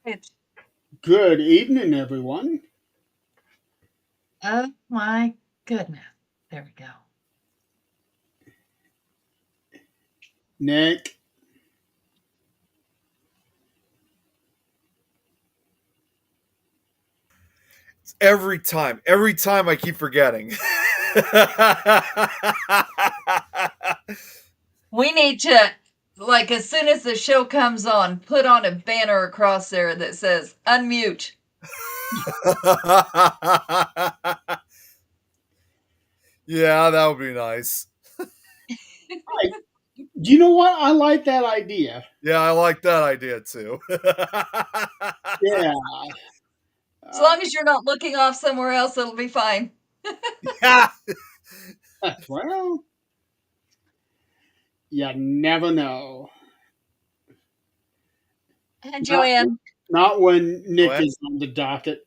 It's, Good evening, everyone. oh my goodness. There we go. Nick, Every time I keep forgetting. We need to, like, as soon as the show comes on, put on a banner across there that says unmute. Yeah, that would be nice. I, do you know what? I like that idea. Yeah, I like that idea too. Yeah. As Uh, long as you're not looking off somewhere else, it'll be fine. Yeah. well, you never know. And Not, Joanne, not when Go Nick ahead. is on the docket.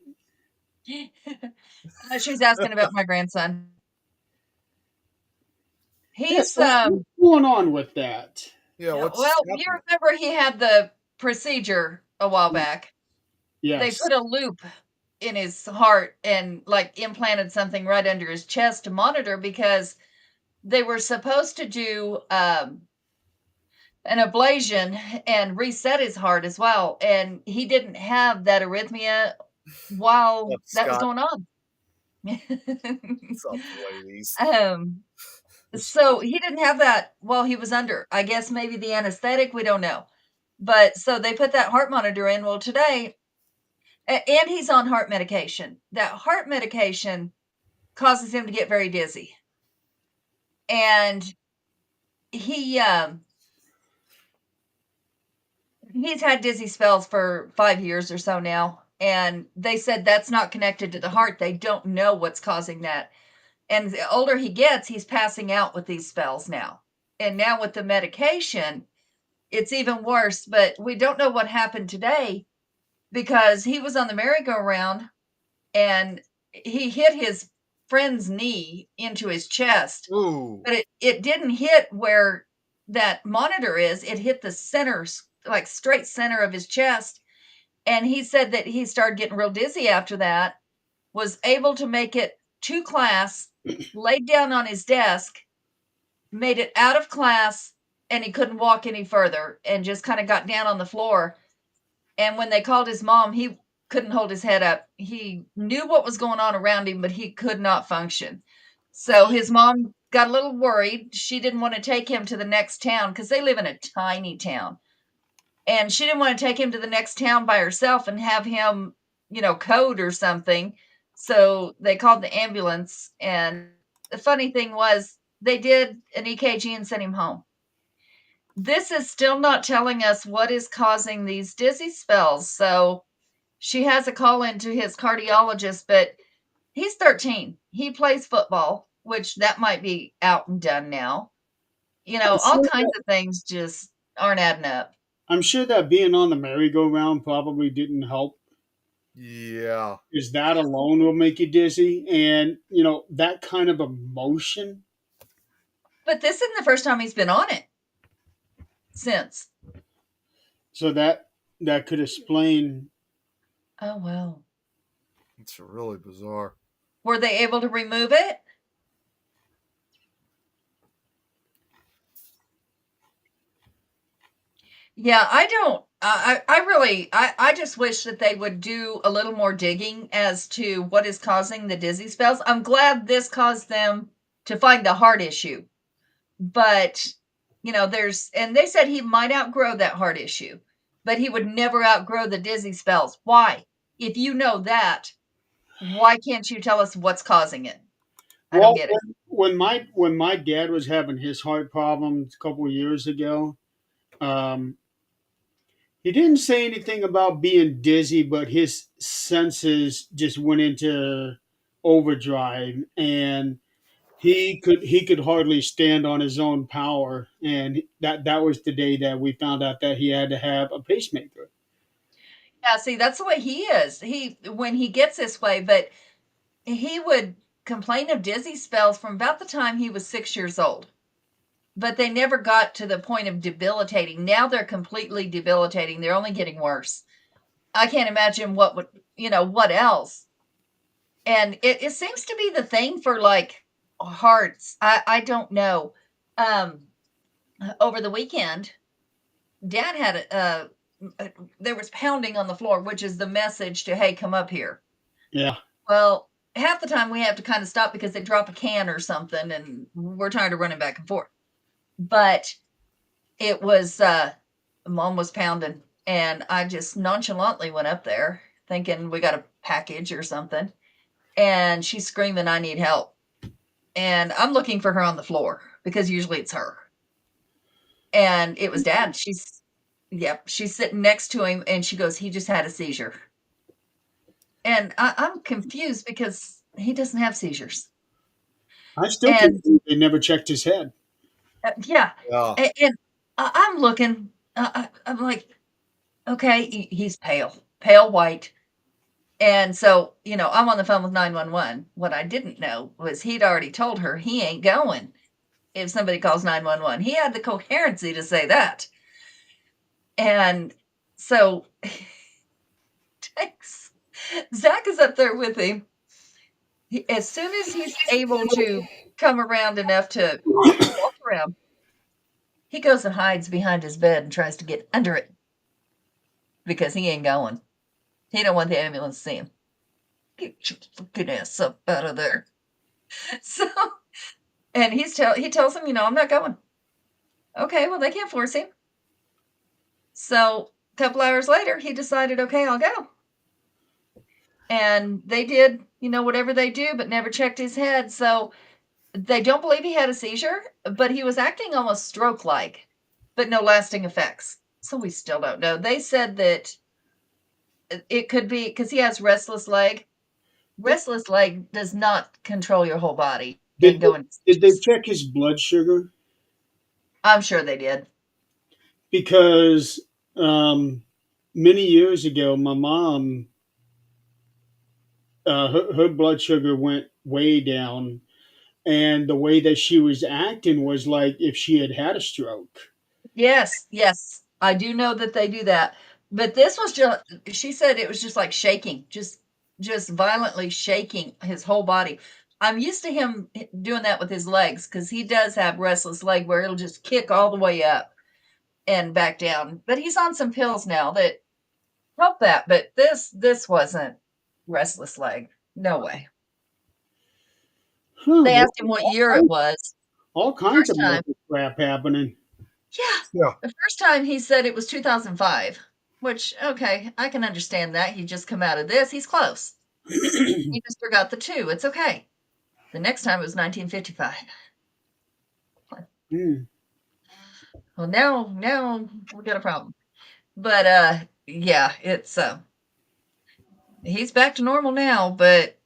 she's asking about my grandson. Yeah, He's, so what's going on with that? Yeah, yeah, what's well, you happening? remember he had the procedure a while back. They Yes. put a loop in his heart and like implanted something right under his chest to monitor because they were supposed to do an ablation and reset his heart as well. And he didn't have that arrhythmia while What's up, that was Scott? going on. What's up, ladies? um, so he didn't have that while he was under. I guess maybe the anesthetic, we don't know. But so they put that heart monitor in. Well, today, and he's on heart medication. That heart medication causes him to get very dizzy. And he he's had dizzy spells for 5 years or so now. And they said that's not connected to the heart. They don't know what's causing that. And the older he gets, he's passing out with these spells now. And now with the medication, it's even worse. But we don't know what happened today because he was on the merry-go-round and he hit his friend's knee into his chest, Ooh. but it didn't hit where that monitor is. It hit the center, like straight center of his chest. And he said that he started getting real dizzy after that, was able to make it to class, laid down on his desk, made it out of class, and he couldn't walk any further and just kind of got down on the floor. And when they called his mom, he couldn't hold his head up. He knew what was going on around him, but he could not function. So his mom got a little worried. She didn't want to take him to the next town because they live in a tiny town. And she didn't want to take him to the next town by herself and have him, code or something. So they called the ambulance. And the funny thing was, they did an EKG and sent him home. This is still not telling us what is causing these dizzy spells. So she has a call in to his cardiologist, but he's 13. He plays football, which that might be out and done now. I'm All sure kinds that, of things just aren't adding up. I'm sure that being on the merry-go-round probably didn't help. Yeah. Is that alone will make you dizzy? And, that kind of emotion. But this isn't the first time he's been on it since. So that could explain. Oh, well. It's really bizarre. Were they able to remove it? Yeah, I don't. I really, I just wish that they would do a little more digging as to what is causing the dizzy spells. I'm glad this caused them to find the heart issue, but and they said he might outgrow that heart issue, but he would never outgrow the dizzy spells. Why? If you know that, why can't you tell us what's causing it? I don't Well, get it. when my dad was having his heart problems a couple of years ago, um, he didn't say anything about being dizzy, but his senses just went into overdrive, and he could hardly stand on his own power. And that was the day that we found out that he had to have a pacemaker. Yeah, see, that's the way he is. He when he gets this way, but he would complain of dizzy spells from about the time he was 6 years old. But they never got to the point of debilitating. Now they're completely debilitating. They're only getting worse. I can't imagine what would, what else. And it seems to be the thing for like hearts. I don't know. Um, Over the weekend, Dad had there was pounding on the floor, which is the message to, hey, come up here. Yeah. Well, half the time we have to kind of stop because they drop a can or something, and we're trying to run it back and forth. But it was Mom was pounding, and I just nonchalantly went up there, thinking we got a package or something, and she's screaming, "I need help!" And I'm looking for her on the floor because usually it's her, and it was Dad. She's sitting next to him, and she goes, "He just had a seizure." And I'm confused because he doesn't have seizures. I still can't And believe they never checked his head. yeah, Yeah. and I'm looking. I'm like, okay, he's pale white. And so, I'm on the phone with 911. What I didn't know was he'd already told her he ain't going if somebody calls 911. He had the coherency to say that. And so Zach is up there with him. As soon as he's able to come around enough to walk around, he goes and hides behind his bed and tries to get under it because he ain't going. He don't want the ambulance to see him. Get your fucking ass up out of there. So, and he tells him, I'm not going. Okay, well, they can't force him. So a couple hours later, he decided, okay, I'll go. And they did, whatever they do, but never checked his head. So they don't believe he had a seizure, but he was acting almost stroke-like, but no lasting effects. So we still don't know. They said that it could be because he has restless leg. Restless leg does not control your whole body and Did go into did they seizures. check his blood sugar? I'm sure they did. Because many years ago, my mom, her blood sugar went way down, and the way that she was acting was like if she had had a stroke. Yes, yes. I do know that they do that. But this was just she said it was just like shaking, just violently shaking his whole body. I'm used to him doing that with his legs because he does have restless leg where it'll just kick all the way up and back down. But he's on some pills now that help that. But this wasn't restless leg. No way. Huh, They well, asked him what year it was. all kinds First of time, medical crap happening. yeah. Yeah. The first time he said it was 2005, which, okay, I can understand that. He just come out of this. He's close. He just forgot the two. It's okay. The next time it was 1955. Hmm. Well, now we got a problem. But yeah, it's he's back to normal now, but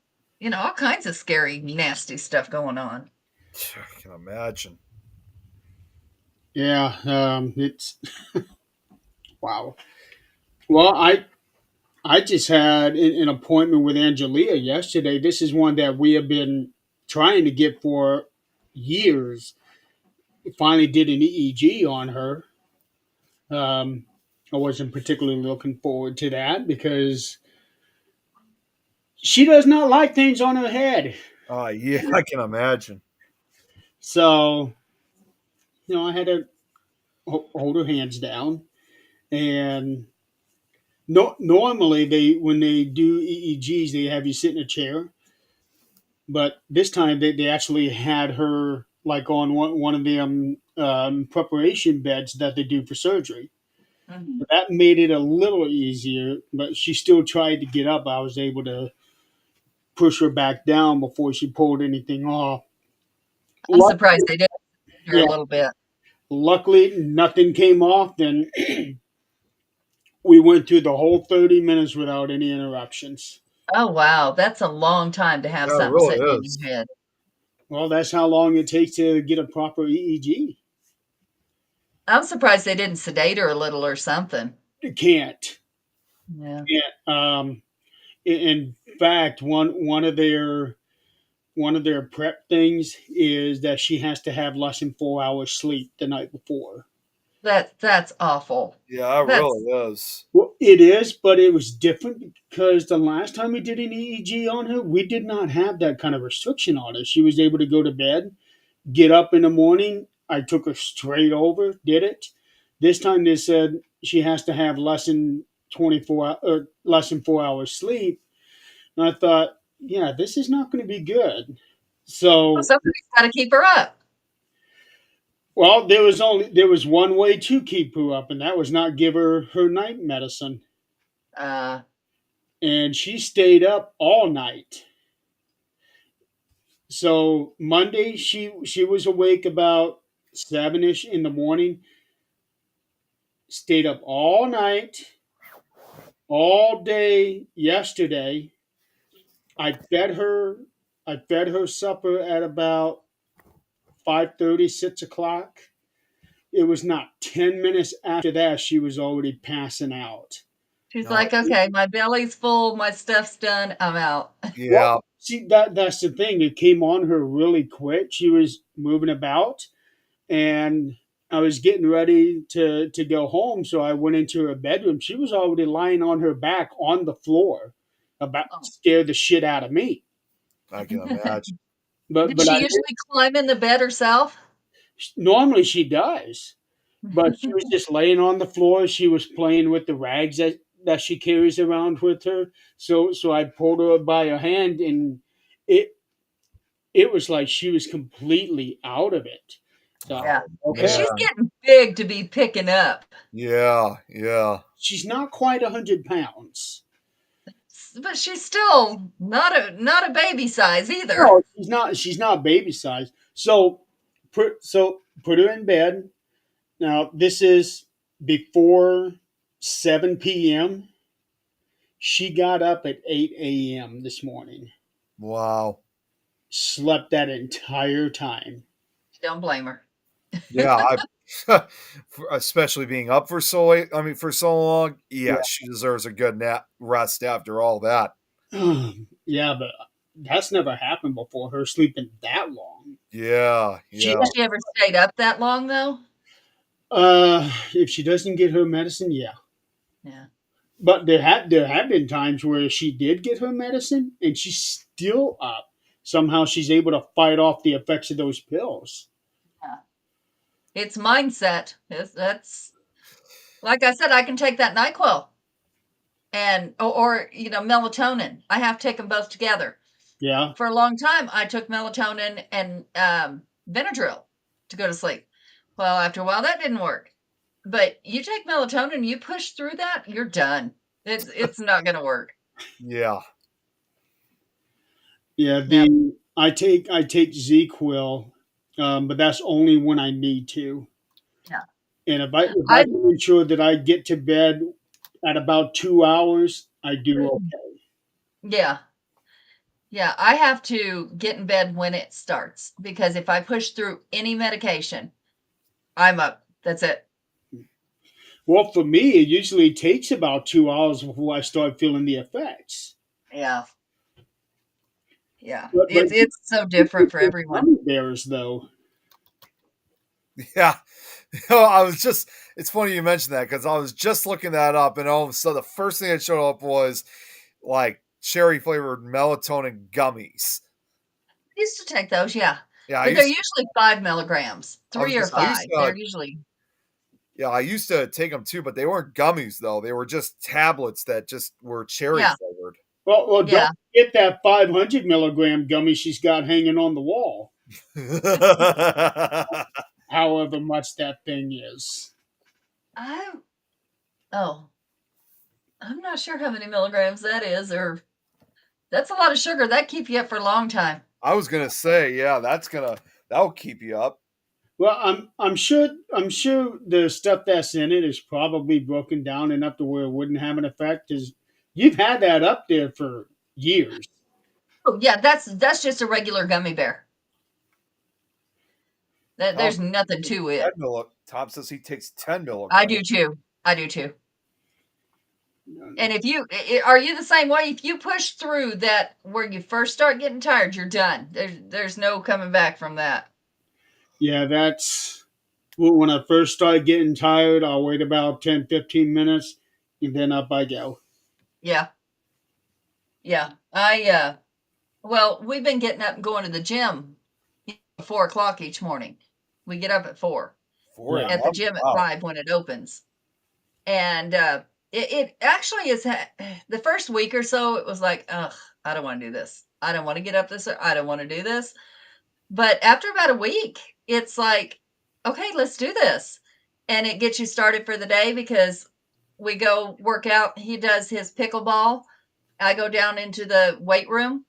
all kinds of scary, nasty stuff going on. I can imagine. Yeah, it's wow. Well, I just had an appointment with Angelia yesterday. This is one that we have been trying to get for years. Finally, did an EEG on her. Um, I wasn't particularly looking forward to that because she does not like things on her head. Yeah, I can imagine. So, I had to hold her hands down. And no, normally, when they do EEGs, they have you sit in a chair. But this time, they actually had her like on one of them preparation beds that they do for surgery. Mhm. That made it a little easier, but she still tried to get up. I was able to push her back down before she pulled anything off. I'm Luck, surprised they did here a yeah, little bit. luckily nothing came off. Then we went through the whole 30 minutes without any interruptions. Oh wow, that's a long time to have Yeah, it something sitting really in is. your head. Well, that's how long it takes to get a proper EEG. I'm surprised they didn't sedate her a little or something. You can't. Yeah. Can't. In fact, one of their prep things is that she has to have less than 4 hours sleep the night before. That's awful. Yeah, it That's really is. Well, it is, but it was different because the last time we did an EEG on her, we did not have that kind of restriction on her. She was able to go to bed, get up in the morning. I took her straight over, did it. This time they said she has to have less than 24 or less than 4 hours sleep. And I thought, yeah, this is not going to be good. well, So, somebody's got to keep her up. well, there was one way to keep her up, and that was not give her her night medicine. Uh, And she stayed up all night. So Monday she was awake about 7ish in the morning, stayed up all night, all day yesterday. I fed her I fed her supper at about 5:30, 6 o'clock. It was not 10 minutes after that she was already passing out. she's No, like, okay, my belly's full, my stuff's done, I'm out. Well, yeah, see that's the thing. It came on her really quick. She was moving about, and I was getting ready to go home, so I went into her bedroom. She was already lying on her back on the floor, about Oh. scared the shit out of me. I can imagine. Did But she I usually climb in the bed herself? normally she does, but she was just laying on the floor. She was playing with the rags that she carries around with her. So I pulled her by her hand, and it it was like she was completely out of it. So Yeah. Oh And okay, she's man. getting big to be picking up, Yeah, yeah. she's not quite 100 pounds. but she's still not a baby size either. No, she's not. She's not baby size. So put her in bed. Now this is before 7 p.m. She got up at 8 a.m. this morning. Wow. Slept that entire time. Don't blame her. Yeah, especially being up for so late. I mean, for so long. Yeah, she deserves a good nap rest after all that. Yeah, but that's never happened before. Her sleeping that long. Yeah, She yeah, Has she ever stayed up that long though? if she doesn't get her medicine, yeah. Yeah. But there have been times where she did get her medicine and she's still up. Somehow she's able to fight off the effects of those pills. Yeah. It's mindset. That's like I said, I can take that NyQuil and or melatonin. I have to take them both together. Yeah. For a long time, I took melatonin and Benadryl to go to sleep. Well, after a while, that didn't work. But you take melatonin, you push through that, you're done. It's not going to work. yeah. Yeah. Yeah. I take ZQuil, but that's only when I need to. Yeah. And if I I can ensure that I get to bed at about 2 hours, I do okay. yeah. Yeah, I have to get in bed when it starts because if I push through any medication, I'm up. That's it. Well, for me, it usually takes about 2 hours before I start feeling the effects. Yeah. Yeah. But It's so different for everyone. gummy bears, though. Yeah. I was just it's funny you mentioned that because I was just looking that up and all of a sudden the first thing that showed up was like cherry flavored melatonin gummies. I used to take those, yeah. Yeah, But they're usually 5 milligrams, I was 3 or just I used 5. to They're usually, yeah, I used to take them too, but they weren't gummies though. They were just tablets that just were cherry yeah, flavored. Well, don't yeah. get that 500 milligram gummy she's got hanging on the wall, however much that thing is. I, oh, I'm not sure how many milligrams that is, or that's a lot of sugar. That keep you up for a long time. I was gonna say, yeah, that'll keep you up. Well, I'm sure the stuff that's in it is probably broken down enough to where it wouldn't have an effect. Because you've had that up there for years. Oh, yeah, that's just a regular gummy bear. Tom There's nothing takes to 10 it. Tom says he takes 10 I milligrams. do too. I do too. And if you are you the same way? If you push through that where you first start getting tired, you're done. There's no coming back from that. Yeah, that's When I first start getting tired, I'll wait about 10, 15 minutes, and then up I go. Yeah. Yeah. Well, we've been getting up and going to the gym at 4 o'clock each morning. We get up at 4 4 Yeah. at the a.m. gym at Wow. 5 when it opens. And it actually is the first week or so, it was like, ugh, I don't want to do this. I don't want to get up this. I don't want to do this. But after about a week, it's like, okay, let's do this. And it gets you started for the day because we go work out. He does his pickleball. I go down into the weight room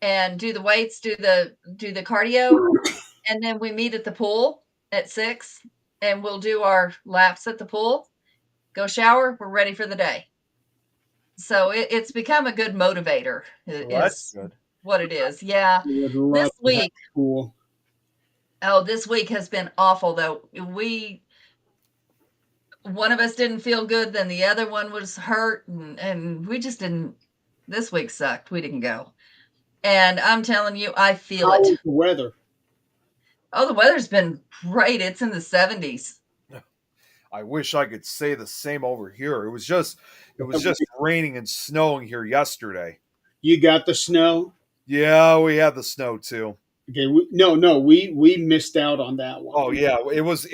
and do the weights, do the cardio, and then we meet at the pool at 6 and we'll do our laps at the pool, go shower, we're ready for the day. So it's become a good motivator Well, that's is good. what it is. Yeah. I would This love to have week, a pool. this week has been awful though. One of us didn't feel good, then the other one was hurt, and we just didn't. This week sucked. We didn't go. And I'm telling you, I feel How it. is the weather? Oh, the weather's been great. It's in the 70s. I wish I could say the same over here. It was just raining and snowing here yesterday. You got the snow? Yeah, we had the snow too. Okay, we missed out on that one. Oh yeah, it was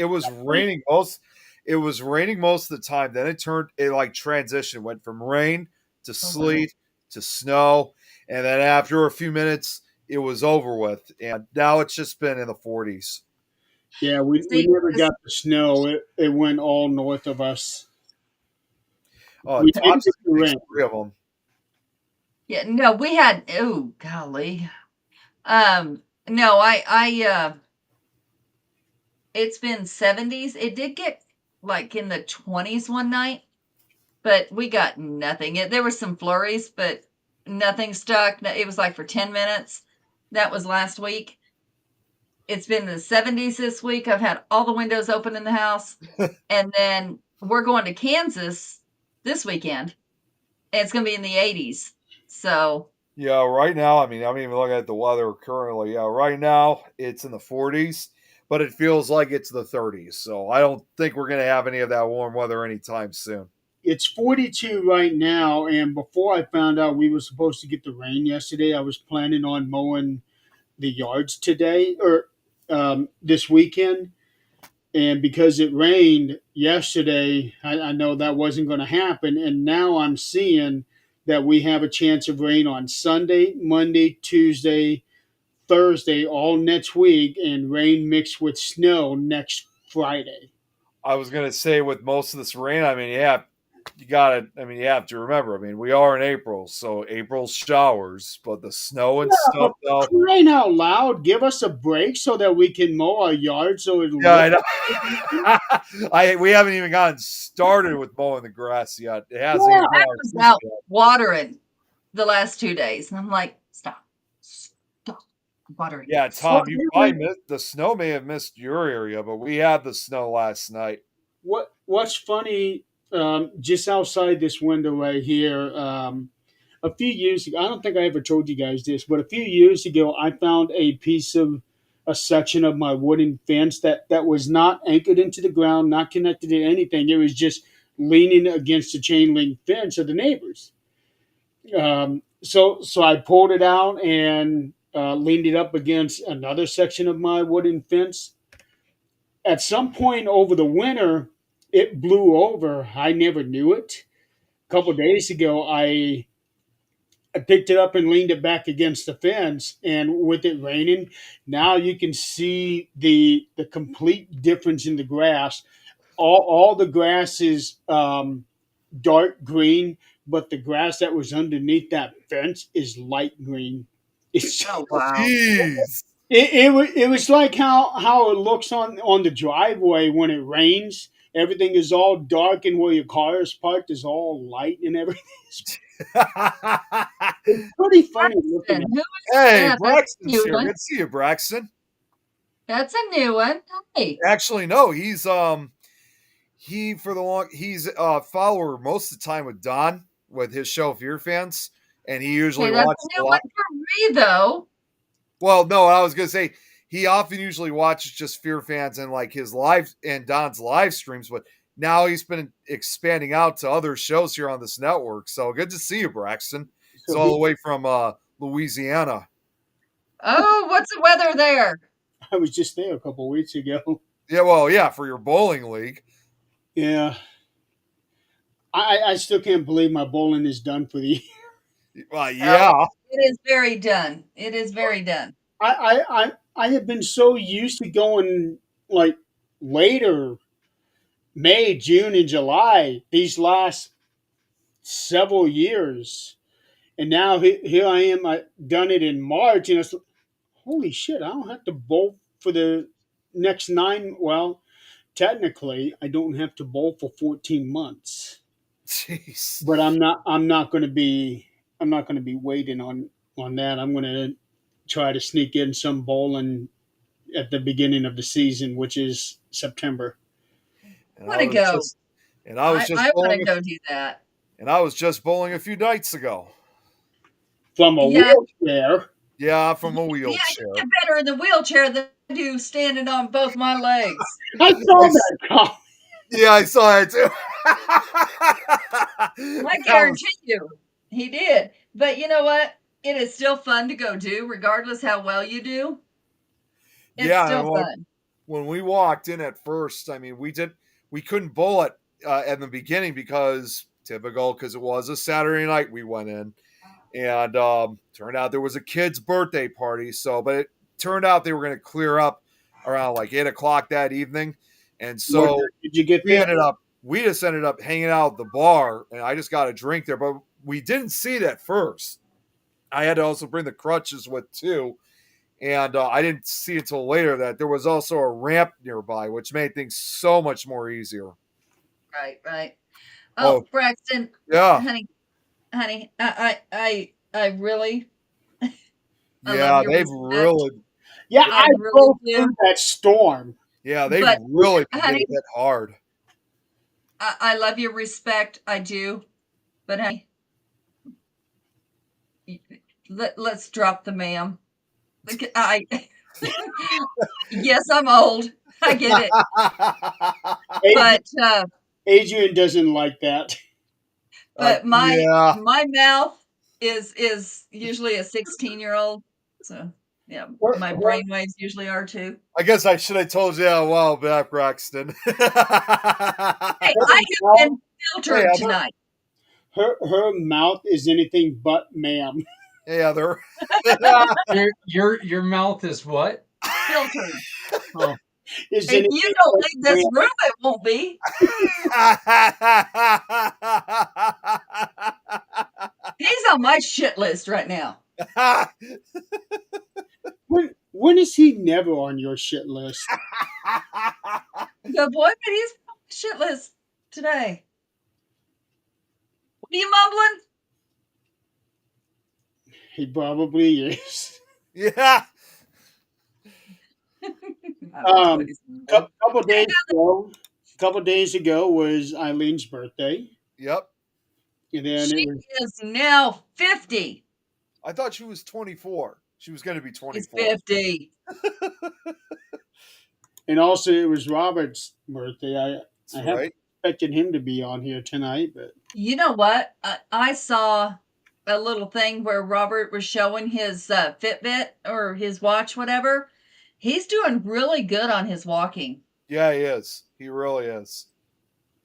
raining most. It was raining most of the time. Then it like transitioned, went from rain to sleet to snow, and then after a few minutes, it was over with. And now it's just been in the 40s. Yeah, we See, never got the snow. It went all north of us. Oh, We did Thompson get the makes rain. 3 of them. yeah, no, we had. Oh, golly. No, it's been 70s. It did get like in the 20s one night, but we got nothing. There were some flurries, but nothing stuck. It was like for 10 minutes. That was last week. It's been in the 70s this week. I've had all the windows open in the house. And then we're going to Kansas this weekend. And it's going to be in the 80s. So, Yeah, right now, I mean, I'm even looking at the weather currently. Yeah, right now it's in the 40s, but it feels like it's the 30s. So I don't think we're going to have any of that warm weather anytime soon. It's 42 right now, and before I found out we were supposed to get the rain yesterday, I was planning on mowing the yards today or this weekend. And because it rained yesterday, I know that wasn't going to happen. And now I'm seeing that we have a chance of rain on Sunday, Monday, Tuesday, Thursday, all next week, and rain mixed with snow next Friday. I was going to say with most of this rain, I mean, yeah, you have to remember, I mean, we are in April, so April's showers, but the snow and Yeah, stuff, though. crying out loud, give us a break so that we can mow our yard so it Yeah, I looks. know. We haven't even gotten started with mowing the grass yet. It hasn't Yeah, even been I our was season out yet. watering the last 2 days. And I'm like, stop watering. Yeah, well, Tom, you probably missed the snow. May have missed your area, but we had the snow last night. what's funny, just outside this window right here, a few years ago, I don't think I ever told you guys this, but a few years ago, I found a section of my wooden fence that was not anchored into the ground, not connected to anything. It was just leaning against the chain link fence of the neighbors. So I pulled it out and leaned it up against another section of my wooden fence. At some point over the winter, it blew over. I never knew it. A couple of days ago, I picked it up and leaned it back against the fence, and with it raining, now you can see the complete difference in the grass. All the grass is dark green, but the grass that was underneath that fence is light green. It's Oh, wow. Jeez. it was like how it looks on the driveway when it rains. Everything is all dark, and where your car is parked is all light and everything. It's pretty funny looking Braxton, at. who is Hey, that? That's a Braxton's new here. one. Good to see you, Braxton. That's a new one. Hey. Actually, no, he's a follower most of the time with Don with his show Fear Fans, and he usually Okay, that's watches a a new one lot. for me, though. Well, no, I was gonna say he often usually watches just Fear Fans and like his live and Don's live streams, but now he's been expanding out to other shows here on this network. So good to see you, Braxton. It's So all the way from Louisiana. Oh, what's the weather there? I was just there a couple of weeks ago. Yeah, well, yeah, for your bowling league. Yeah. I still can't believe my bowling is done for the year. Yeah. It is very done. It is very done. I have been so used to going like later May, June, and July these last several years, and now here I am. I done it in March, and it's holy shit! I don't have to bowl for the next 9. Well, technically, I don't have to bowl for 14 months, Jeez. but I'm not going to be. I'm not going to be waiting on that. I'm going to try to sneak in some bowling at the beginning of the season, which is September. And Want to go? I was just I want to bowling, go do that. and I was just bowling a few nights ago. From a Yeah. wheelchair. Yeah, from a Yeah, wheelchair. you get better in the wheelchair than I do standing on both my legs. I saw that comment. Yeah, I saw it too. I guarantee you, he did. But you know what? It is still fun to go do, regardless how well you do. It's Yeah, still well, fun. when we walked in at first, I mean, we couldn't bowl it in the beginning because it was a Saturday night we went in, and turned out there was a kid's birthday party. But it turned out they were going to clear up around like 8 o'clock that evening, and so What did you get there? we just ended up hanging out at the bar, and I just got a drink there, but we didn't see it at first. I had to also bring the crutches with too. And I didn't see until later that there was also a ramp nearby, which made things so much more easier. Right. Oh, Braxton, Yeah. honey, I really, I Yeah, love your they've respect. really, Yeah, I I really drove do. through that storm. yeah, they've But, really been honey- getting hit hard. I love your respect. I do. But honey, let's drop the ma'am. Yes, I'm old. I get it. But Adrian doesn't like that. my yeah. my mouth is usually a 16-year-old. So yeah, my brainwaves usually are too. I guess I should have told you a while back, Braxton. Hey, I have been filtered Hey, tonight. Her mouth is anything but ma'am. Yeah, they're Your mouth is what? Filtered. Oh, Is If anything you don't but leave this ma'am. room, it won't be. He's on my shit list right now. When is he never on your shit list? Good boy, but he's on my shit list today. What are you mumbling? He probably is. Yeah. Couple days ago was Eileen's birthday, Yep. and then She it was is now 50. I thought she was 24. She was going to be He's 24. 50. and also it was Robert's birthday. I That's have right. expected him to be on here tonight, but You know what? I saw a little thing where Robert was showing his Fitbit or his watch, whatever. He's doing really good on his walking. Yeah, he is. He really is.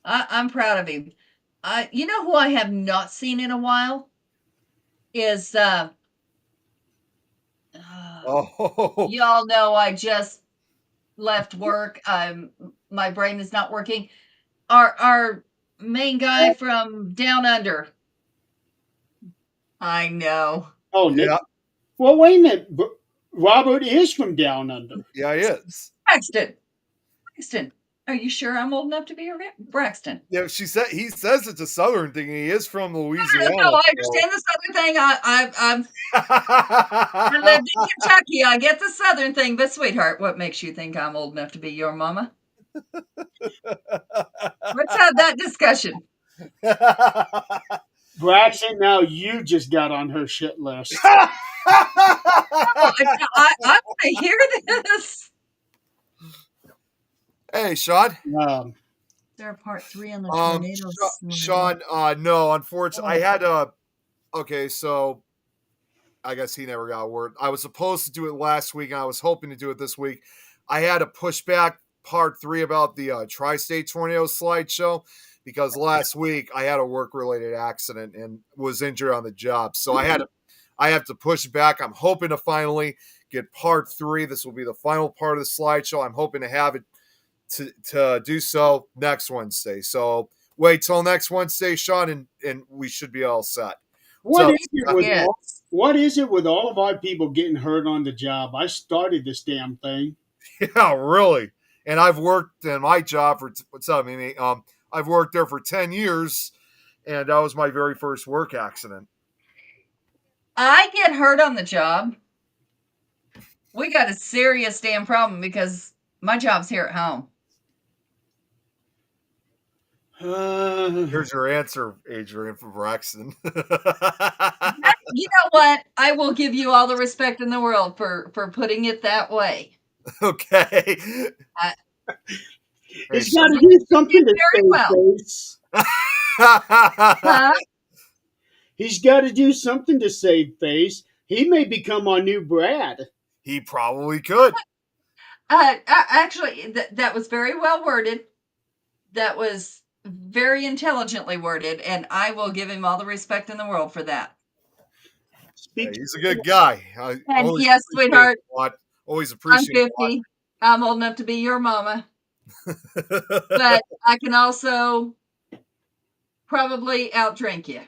I'm proud of him. You know who I have not seen in a while is Oh. y'all know I just left work. My brain is not working. Our main guy from Down Under. I know. oh, Nick. Yeah. Well, wait a minute. Robert is from Down Under. Yeah, he is. Braxton. Are you sure I'm old enough to be Braxton? Yeah, he says it's a southern thing. He is from Louisiana. No, I understand the southern thing. I lived in Kentucky. I get the southern thing, but sweetheart, what makes you think I'm old enough to be your mama? Let's have that discussion. Braxton, now you just got on her shit list. Oh, I want to hear this. Hey, Sean. Um, Is there a part 3 on the tornadoes? Sean, no, unfortunately, I Oh. had a. Okay, so I guess he never got a word. I was supposed to do it last week, and I was hoping to do it this week. I had to push back part 3 about the tri-state tornado slideshow because last week I had a work-related accident and was injured on the job. So I have to push back. I'm hoping to finally get part 3. This will be the final part of the slideshow. I'm hoping to have it to do so next Wednesday. So wait till next Wednesday, Sean, and we should be all set. what So- is it with all of our people getting hurt on the job? I started this damn thing. Yeah, really. And I've worked in my job for what's up, Mimi? I've worked there for 10 years, and that was my very first work accident. I get hurt on the job. We got a serious damn problem because my job's here at home. Here's your answer, Adrian from Braxton. You know what? I will give you all the respect in the world for putting it that way. Okay. He's got to do something to Very save well. face. Huh? He's got to do something to save face. He may become our new Brad. He probably could. Actually, that was very well worded. That was very intelligently worded, and I will give him all the respect in the world for that. Yeah, he's a good guy. I And always yes, appreciate sweetheart, it a lot. Always I'm appreciate it 50. I'm old enough to be your mama, a lot. but I can also probably outdrink you.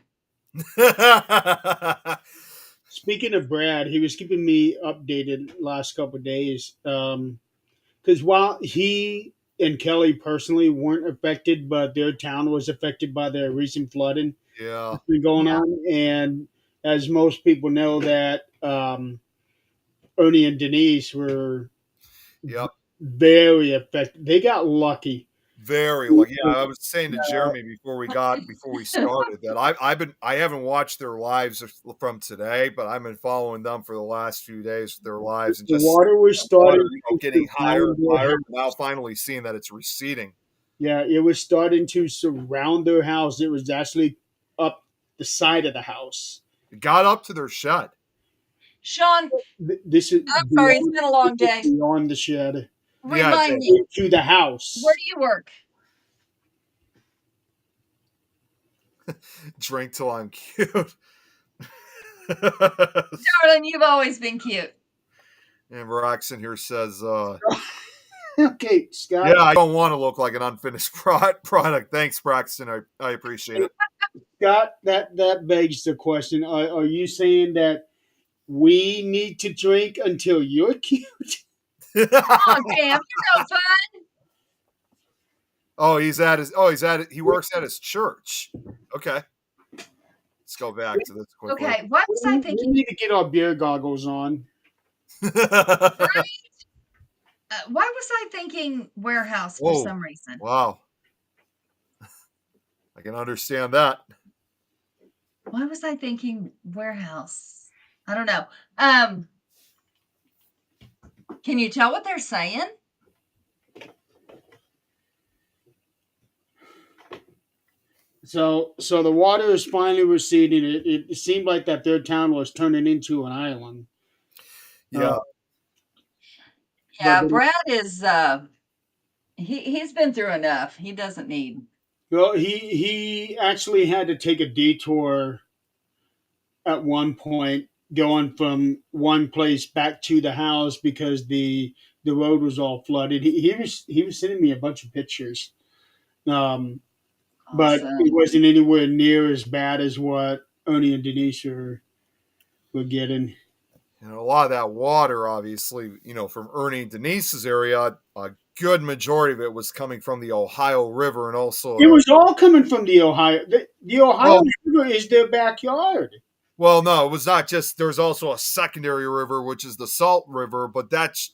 Speaking of Brad, he was keeping me updated last couple of days. Because while he and Kelly personally weren't affected, but their town was affected by the recent flooding Yeah. that's been going Yeah. on. And as most people know, that Ernie and Denise were Yep. very affected. They got lucky. Very lucky. Yeah, I was saying to Jeremy before we started that I haven't watched their lives from today, but I've been following them for the last few days with their lives and The just water was starting getting higher and surround their higher. Now finally seeing that it's receding. Yeah, it was starting to surround their house. It was actually up the side of the house. It got up to their shed. Sean, This is I'm sorry, it's been a long day. beyond the shed Yeah, Remind me, into the house. where do you work? Drink till I'm cute. Darling, you've always been cute. And Braxton here says, Okay, Scott. yeah, I don't want to look like an unfinished product. Thanks, Braxton. I appreciate it. Scott, that begs the question: Are you saying that we need to drink until you're cute? Oh, damn, you're no fun. He works at his church. Okay. Let's go back to this quickly. Okay, why was I We thinking? need to get our beer goggles on. Why was I thinking warehouse for Whoa. some reason? Wow. I can understand that. Why was I thinking warehouse? I don't know. Can you tell what they're saying? So the water is finally receding. It seemed like that their town was turning into an island. Yeah. Yeah, But- Brad is he's been through enough. He doesn't need. Well, he actually had to take a detour at one point, going from one place back to the house because the road was all flooded. He was sending me a bunch of pictures, but Awesome. it wasn't anywhere near as bad as what Ernie and Denise were getting. And a lot of that water, obviously, from Ernie and Denise's area, a good majority of it was coming from the Ohio River and also. It was all coming from the Ohio. The Ohio Oh. River is their backyard. Well, no, it was not just. There's also a secondary river, which is the Salt River, but that's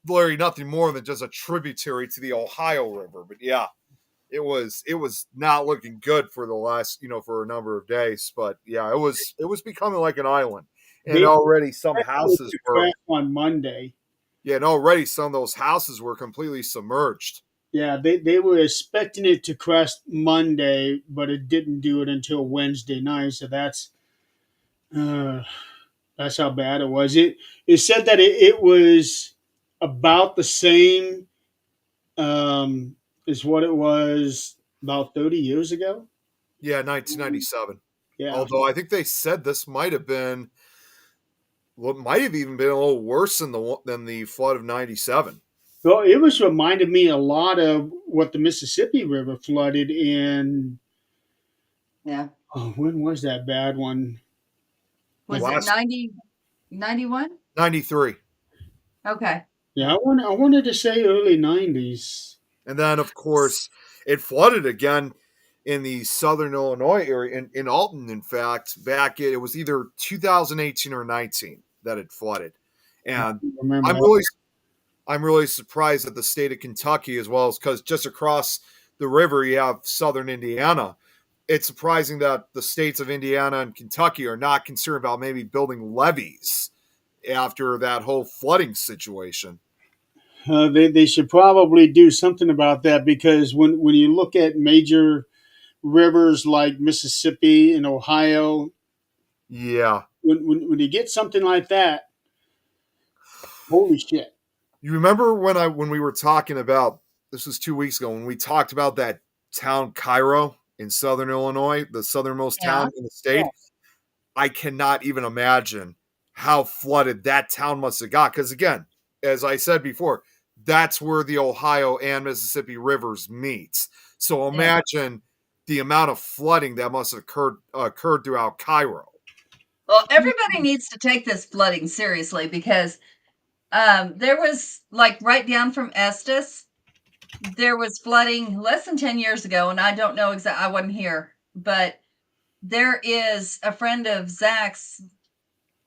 literally nothing more than just a tributary to the Ohio River. But yeah, it was not looking good for the last, for a number of days. But yeah, it was becoming like an island, and They already some expected houses to were crash on Monday. yeah, and already some of those houses were completely submerged. Yeah, they were expecting it to crash Monday, but it didn't do it until Wednesday night. So uh, that's how bad it was. It said that it was about the same as what it was about 30 years ago. Yeah, 1997. Yeah. Although I think they said this might have been what might have even been a little worse than the flood of '97. Well, it was reminding me a lot of what the Mississippi River flooded in. Yeah. Oh, when was that bad one? Was it Last 90, 91? '93. Okay. Yeah, I wanted to say early 90s. And then, of course, it flooded again in the southern Illinois area, in Alton, in fact, it was either 2018 or 19 that it flooded. And Remember I'm that? really, I'm really surprised that the state of Kentucky, as well as because just across the river you have southern Indiana. It's surprising that the states of Indiana and Kentucky are not concerned about maybe building levees after that whole flooding situation. They should probably do something about that because when you look at major rivers like Mississippi and Ohio, Yeah. when you get something like that, holy shit. You remember when we were talking about, this was 2 weeks ago, when we talked about that town Cairo in southern Illinois, the southernmost Yeah. town in the state? I cannot even imagine how flooded that town must have got. Because again, as I said before, that's where the Ohio and Mississippi rivers meet. So Yeah. imagine the amount of flooding that must have occurred throughout Cairo. Well, everybody needs to take this flooding seriously because there was like right down from Estes, there was flooding less than 10 years ago, and I don't know exactly, I wasn't here, but there is a friend of Zach's.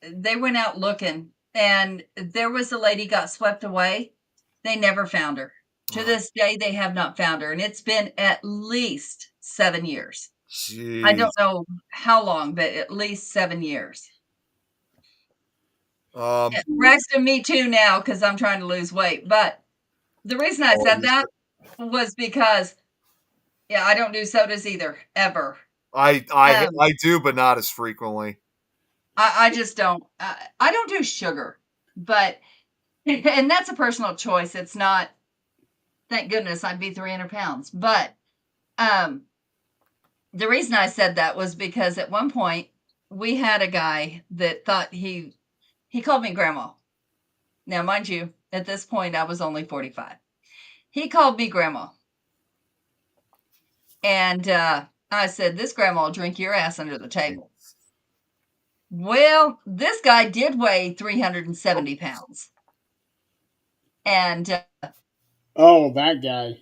They went out looking, and there was a lady got swept away. They never found her. To this day, they have not found her, and it's been at least 7 years. Jeez. I don't know how long, but at least 7 years. Yeah, Rex and me too now because I'm trying to lose weight. But the reason I said that was because, yeah, I don't do sodas either, ever. I do, but not as frequently. I just don't. I don't do sugar, but and that's a personal choice. It's not. Thank goodness I'd be 300 pounds. But the reason I said that was because at one point we had a guy that thought he called me grandma. Now, mind you, at this point I was only 45. He called me grandma. And I said, this grandma will drink your ass under the table. Well, this guy did weigh 370 pounds. And Oh, that guy.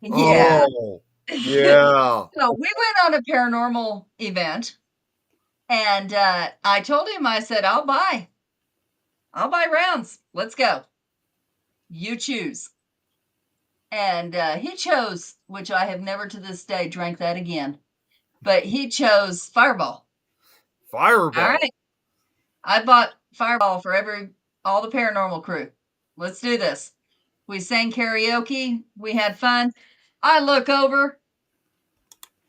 yeah. Oh, yeah. So we went on a paranormal event, and I told him, I said, I'll buy rounds. Let's go. You choose. And he chose, which I have never to this day drank that again, but he chose Fireball. Fireball. All right. I bought Fireball for all the paranormal crew. Let's do this. We sang karaoke. We had fun. I look over,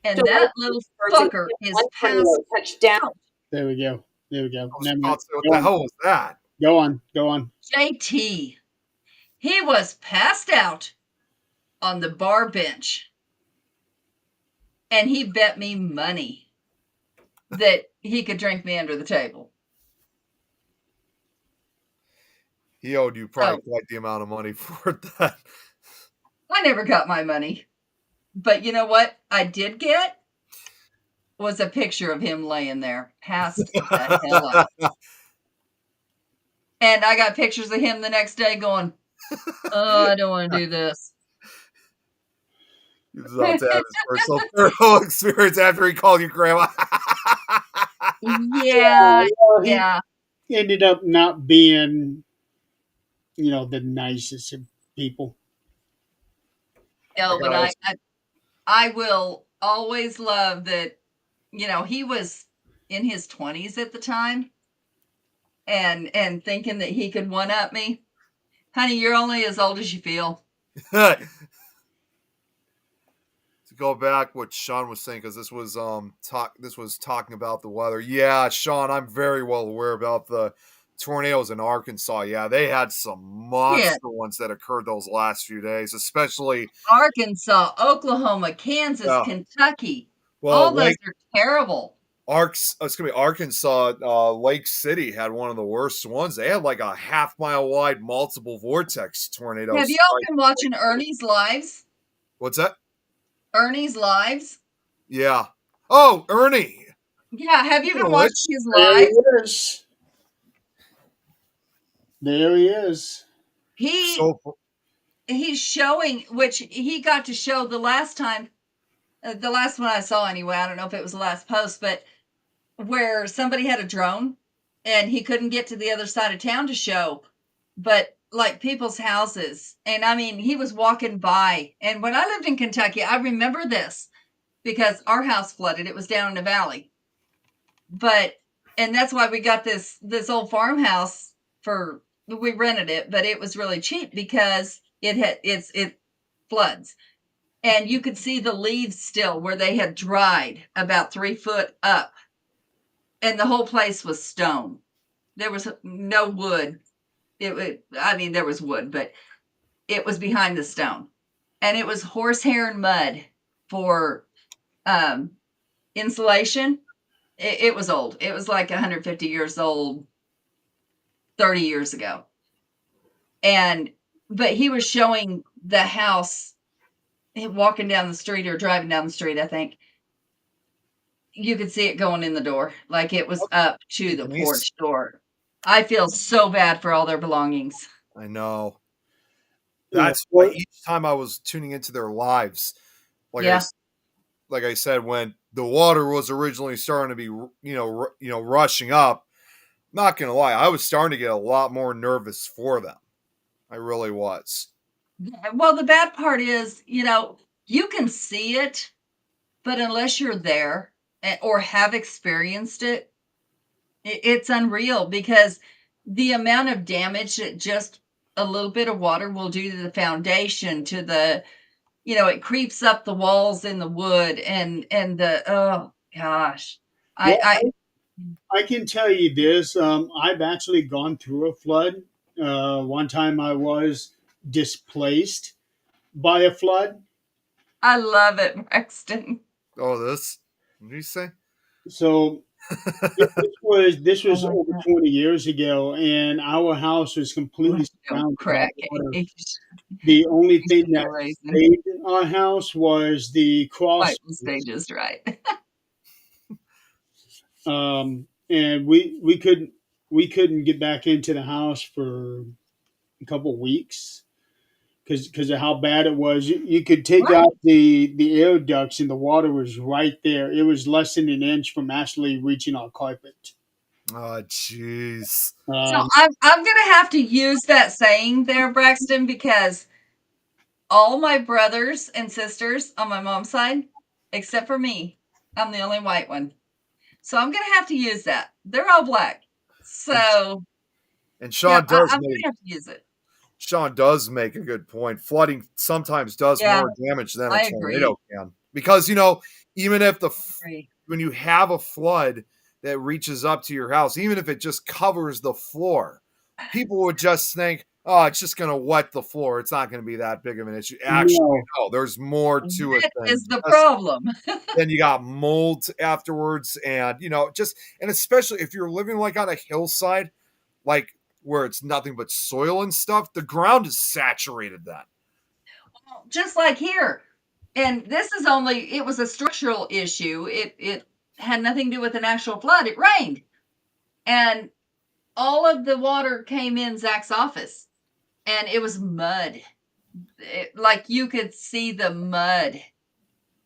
and So that little fucker is passed touchdown. out. There we go. There we go. I was Never about mind. to say, what the hell was that? Go on. Go on. JT. He was passed out on the bar bench. And he bet me money that he could drink me under the table. He owed you probably quite the amount of money for that. I never got my money. But you know what I did get? Was a picture of him laying there, passed the hell out. And I got pictures of him the next day going, oh, I don't want to do this. He was about to have his personal paranormal experience after he called you grandma. Yeah, Well, he yeah. ended up not being, the nicest of people. No, but I will always love that, he was in his 20s at the time and thinking that he could one up me. Honey, you're only as old as you feel. To go back what Sean was saying, because this was talking about the weather. Yeah, Sean, I'm very well aware about the tornadoes in Arkansas. Yeah, they had some Yeah. monster ones that occurred those last few days, especially Arkansas, Oklahoma, Kansas, Yeah. Kentucky. well, All those are terrible. Arkansas, Lake City had one of the worst ones. They had like a half-mile wide multiple vortex tornado. Have y'all been watching Ernie's Lives? What's that? Ernie's Lives? Yeah. Oh, Ernie. Yeah, have you been Which- watching his There he lives? is. There he is. He's showing, which he got to show the last time, the last one I saw anyway. I don't know if it was the last post, but where somebody had a drone and he couldn't get to the other side of town to show, but like people's houses. And I mean, he was walking by. And when I lived in Kentucky, I remember this because our house flooded. It was down in the valley. And that's why we got this old farmhouse we rented it, but it was really cheap because it floods. And you could see the leaves still where they had dried about 3 foot up. And the whole place was stone. There was no wood. There was wood, but it was behind the stone. And it was horsehair and mud for insulation. It was old. It was like 150 years old, 30 years ago. But he was showing the house, walking down the street or driving down the street, I think. You could see it going in the door, like it was up to the porch door. I feel so bad for all their belongings. I know. Yeah, That's why each time I was tuning into their lives, like Yeah. I said, when the water was originally starting to be, rushing up, not gonna lie, I was starting to get a lot more nervous for them. I really was. Well, the bad part is, you can see it, but unless you're there or have experienced it, it's unreal because the amount of damage that just a little bit of water will do to the foundation, to the, it creeps up the walls in the wood and oh gosh. I can tell you this. I've actually gone through a flood. One time I was displaced by a flood. I love it, Braxton. Oh, this? What did you say? So this was over 20 years ago, and our house was completely surrounded by Crack. water. The only thing that saved our house was the cross. Stages, right? And we couldn't get back into the house for a couple of weeks because of how bad it was. You could take out the air ducts and the water was right there. It was less than an inch from actually reaching our carpet. Oh, jeez. So I'm gonna have to use that saying there, Braxton, because all my brothers and sisters on my mom's side, except for me, I'm the only white one. So I'm gonna have to use that. They're all black. So and Sean does I'm gonna have to use it. Sean does make a good point. Flooding sometimes does more damage than a tornado can. Because, even if when you have a flood that reaches up to your house, even if it just covers the floor, people would just think, oh, it's just going to wet the floor. It's not going to be that big of an issue. Actually, no, there's more to it. That is the problem. Then you got mold afterwards. And, and especially if you're living like on a hillside, like where it's nothing but soil and stuff, the ground is saturated then. Just like here. And it was a structural issue. It had nothing to do with an actual flood. It rained. And all of the water came in Zach's office. And it was mud. Like you could see the mud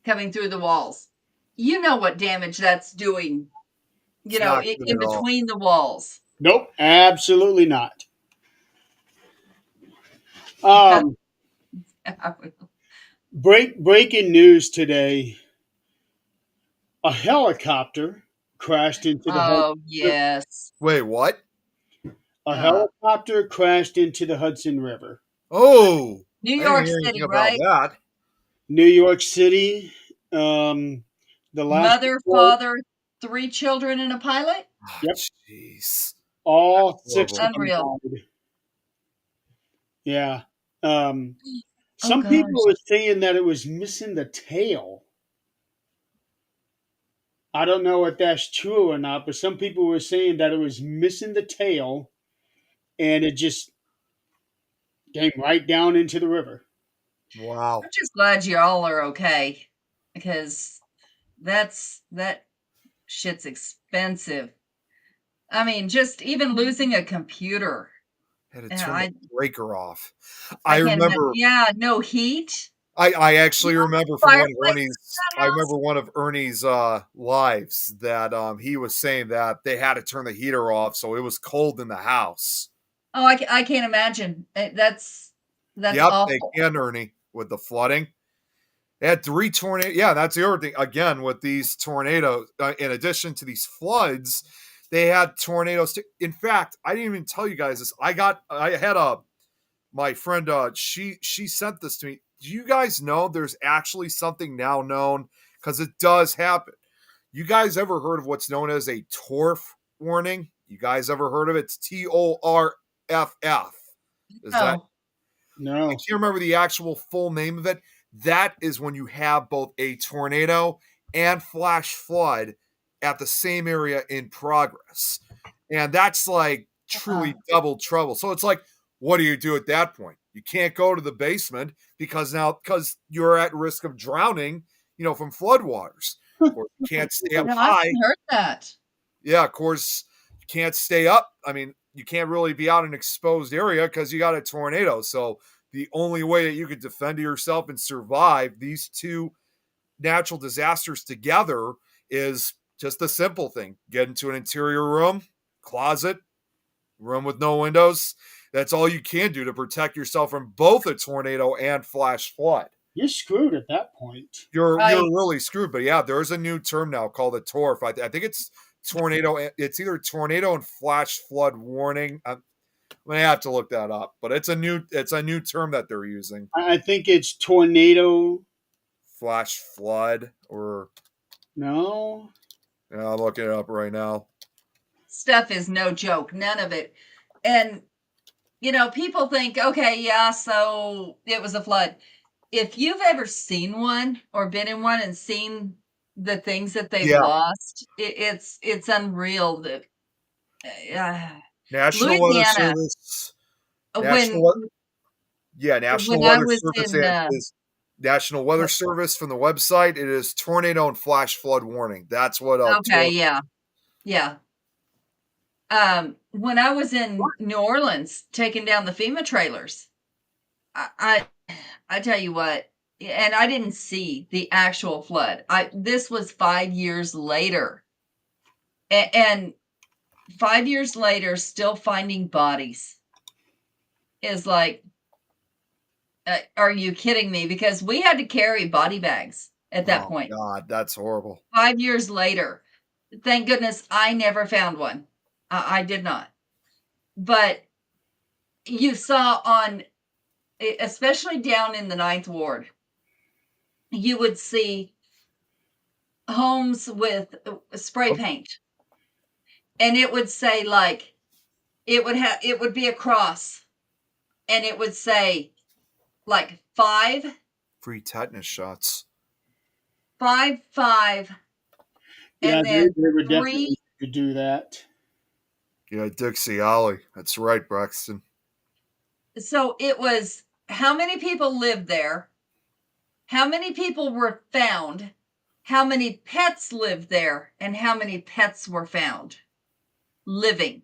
coming through the walls. You know what damage that's doing, in between the walls. Nope, absolutely not. Breaking news today: a helicopter crashed into the Hudson Oh, River. yes. Wait, what? A Uh, helicopter crashed into the Hudson River. Oh, New I didn't York hear City, anything about right? that. New York City. Um, the last Mother, report. father, 3 children, and a pilot? Ah, Yep, jeez. all six Horrible. of them Unreal. died. Yeah. Um, Oh some people gosh. were saying that it was missing the tail. I don't know if that's true or not, but some people were saying that it was missing the tail and it just came right down into the river. Wow. I'm just glad you all are okay because that shit's expensive. I mean, just even losing a computer. Had to And turn the I breaker off. I I can't imagine. remember Yeah, no heat. I actually No remember from one of fireplace Ernie's in I that house. remember one of Ernie's lives that he was saying that they had to turn the heater off so it was cold in the house. Oh, I can't imagine. That's Yep, they awful. can, Ernie, with the flooding. They had 3 tornadoes. Yeah, that's the other thing. Again, with these tornadoes, in addition to these floods, they had tornadoes. In fact, I didn't even tell you guys this. I had my friend. She sent this to me. Do you guys know there's actually something now known because it does happen? You guys ever heard of what's known as a torf warning? You guys ever heard of it? It's TORFF. Is that Oh, I No. can't remember the actual full name of it. That is when you have both a tornado and flash flood at the same area in progress. And that's like uh, truly double trouble. So it's like, what do you do at that point? You can't go to the basement because you're at risk of drowning, from floodwaters. Of course, you can't stay up no, I high. haven't heard that. Yeah, of course, you can't stay up. I mean, you can't really be out in an exposed area because you got a tornado. So the only way that you could defend yourself and survive these two natural disasters together is just a simple thing: get into an interior room, closet, room with no windows. That's all you can do to protect yourself from both a tornado and flash flood. You're screwed at that point. You're Right. really screwed. But yeah, there's a new term now called a TORF. I think it's tornado. It's either tornado and flash flood warning. I'm gonna have to look that up, but it's a new term that they're using. I think it's tornado. Flash flood or No. yeah, I'm looking it up right now. Stuff is no joke. None of it. And people think, okay, yeah, so it was a flood. If you've ever seen one or been in one and seen the things that they've Yeah, lost, it's unreal. That uh, National Weather Louisiana, Service. when National Yeah, National when I Weather was Service in is National Weather Service from the website. It is tornado and flash flood warning. That's what okay, TORF. yeah, yeah. When I was in New Orleans taking down the FEMA trailers, I tell you what, and I didn't see the actual flood. I This was 5 years later, and 5 years later, still finding bodies is like, are you kidding me? Because we had to carry body bags at that Oh point. God, that's horrible. 5 years later, thank goodness I never found one. I did not. But you saw especially down in the Ninth Ward, you would see homes with spray Oh, paint, and it would say like it would be a cross, and it would say like five, free tetanus shots. five, five, Yeah, and they, then they were three. definitely to do that. Yeah, Dixie Alley. That's right, Braxton. So it was how many people lived there, how many people were found, how many pets lived there, and how many pets were found living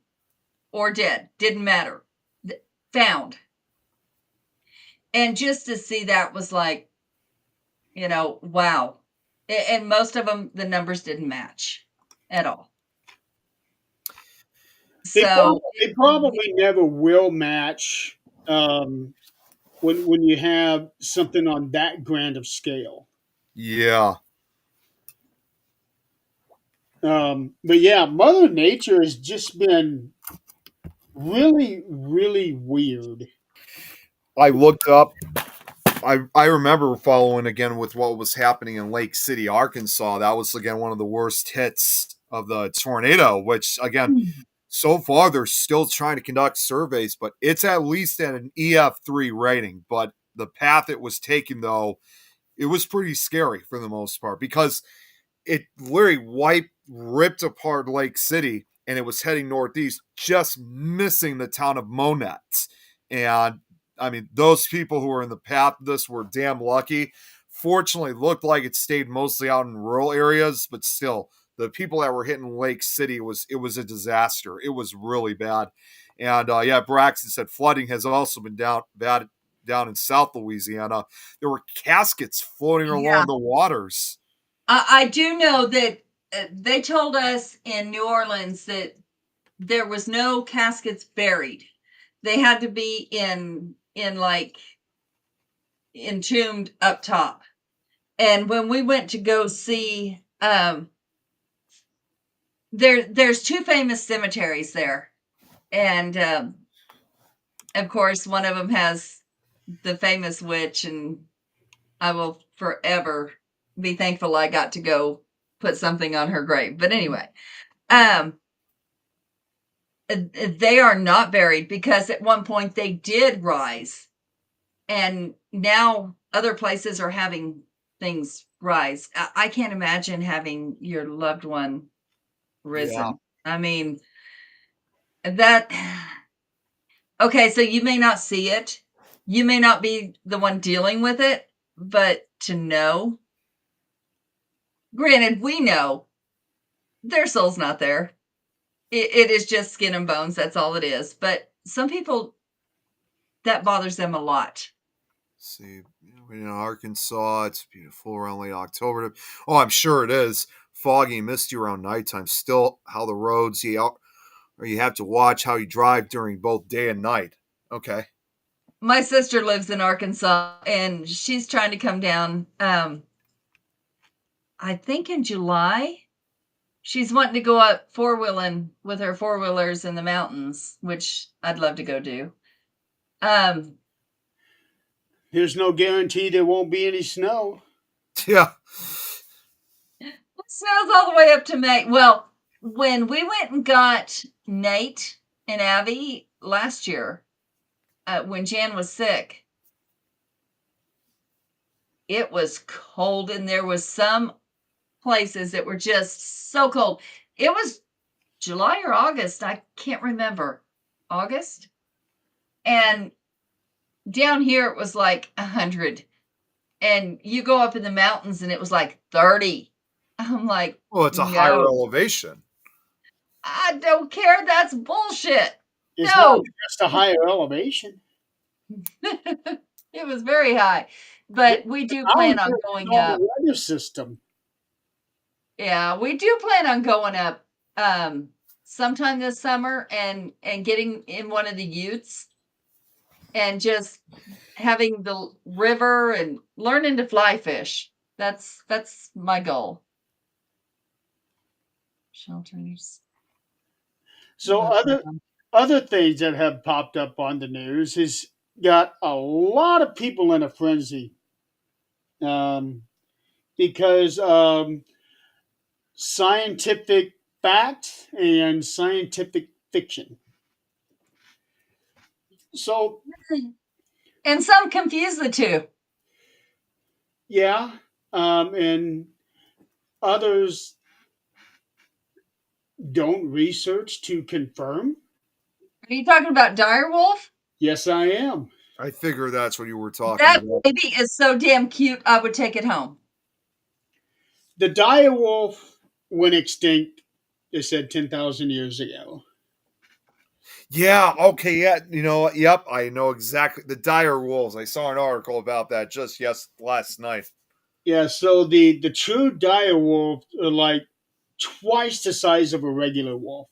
or dead, didn't matter. Found. And just to see that was like, wow. And most of them, the numbers didn't match at all. They So, probably, they probably never will match. Um, when you have something on that grand of scale. Yeah. But yeah, Mother Nature has just been really, really weird. I looked up. I remember following again with what was happening in Lake City, Arkansas. That was again one of the worst hits of the tornado, which again, so far they're still trying to conduct surveys, but it's at least at an EF3 rating. But the path it was taking, though, it was pretty scary for the most part because it literally ripped apart Lake City and it was heading northeast, just missing the town of Monette. And I mean, those people who were in the path of this were damn lucky. Fortunately, it looked like it stayed mostly out in rural areas, but still, the people that were hitting Lake City it was a disaster. It was really bad. And yeah, Braxton said flooding has also been bad down in South Louisiana. There were caskets floating Yeah. along the waters. I do know that they told us in New Orleans that there was no caskets buried. They had to be in like entombed up top. And when we went to go see, there's two famous cemeteries there, and of course one of them has the famous witch, and I will forever be thankful I got to go put something on her grave. But anyway, they are not buried because at one point they did rise, and now other places are having things rise. I can't imagine having your loved one risen. Yeah. I mean, that. Okay, so you may not see it. You may not be the one dealing with it, but to know, granted, we know their soul's not there. It is just skin and bones. That's all it is. But some people, that bothers them a lot. See, in Arkansas, it's beautiful around late October. Oh, I'm sure it is. Foggy and misty around nighttime. Still, how the roads, or you have to watch how you drive during both day and night. Okay. My sister lives in Arkansas, and she's trying to come down. I think in July. She's wanting to go up four-wheeling with her four-wheelers in the mountains, which I'd love to go do. There's no guarantee there won't be any snow. Yeah. It snows all the way up to May. Well, when we went and got Nate and Abby last year, when Jan was sick, it was cold, and there was some places that were just so cold. It was July or August, I can't remember. August? And down here it was like 100. And you go up in the mountains and it was like 30. I'm like, Well, it's a higher no, elevation. I don't care. That's bullshit. It's No. not just a higher elevation. It was very high. But we do plan on going up. The weather system. Yeah, we do plan on going up sometime this summer and getting in one of the utes and just having the river and learning to fly fish. That's my goal. Shelters. So other things that have popped up on the news has got a lot of people in a frenzy because scientific fact and scientific fiction. So, and some confuse the two. Yeah, and others don't research to confirm. Are you talking about direwolf? Yes, I am. I figure that's what you were talking That about. baby is so damn cute, I would take it home. The direwolf went extinct, they said 10,000 years ago. Yeah, okay, yeah, yep, I know exactly. The dire wolves. I saw an article about that just last night. Yeah, so the true direwolf are like twice the size of a regular wolf.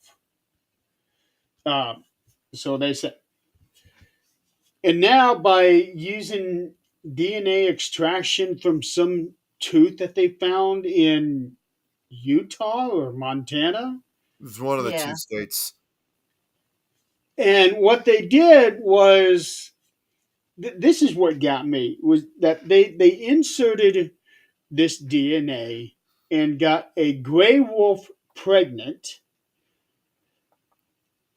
So they said. And now, by using DNA extraction from some tooth that they found in Utah or Montana, It's one of the two Yeah. states. and what they did was this is what got me was that they inserted this DNA and got a gray wolf pregnant,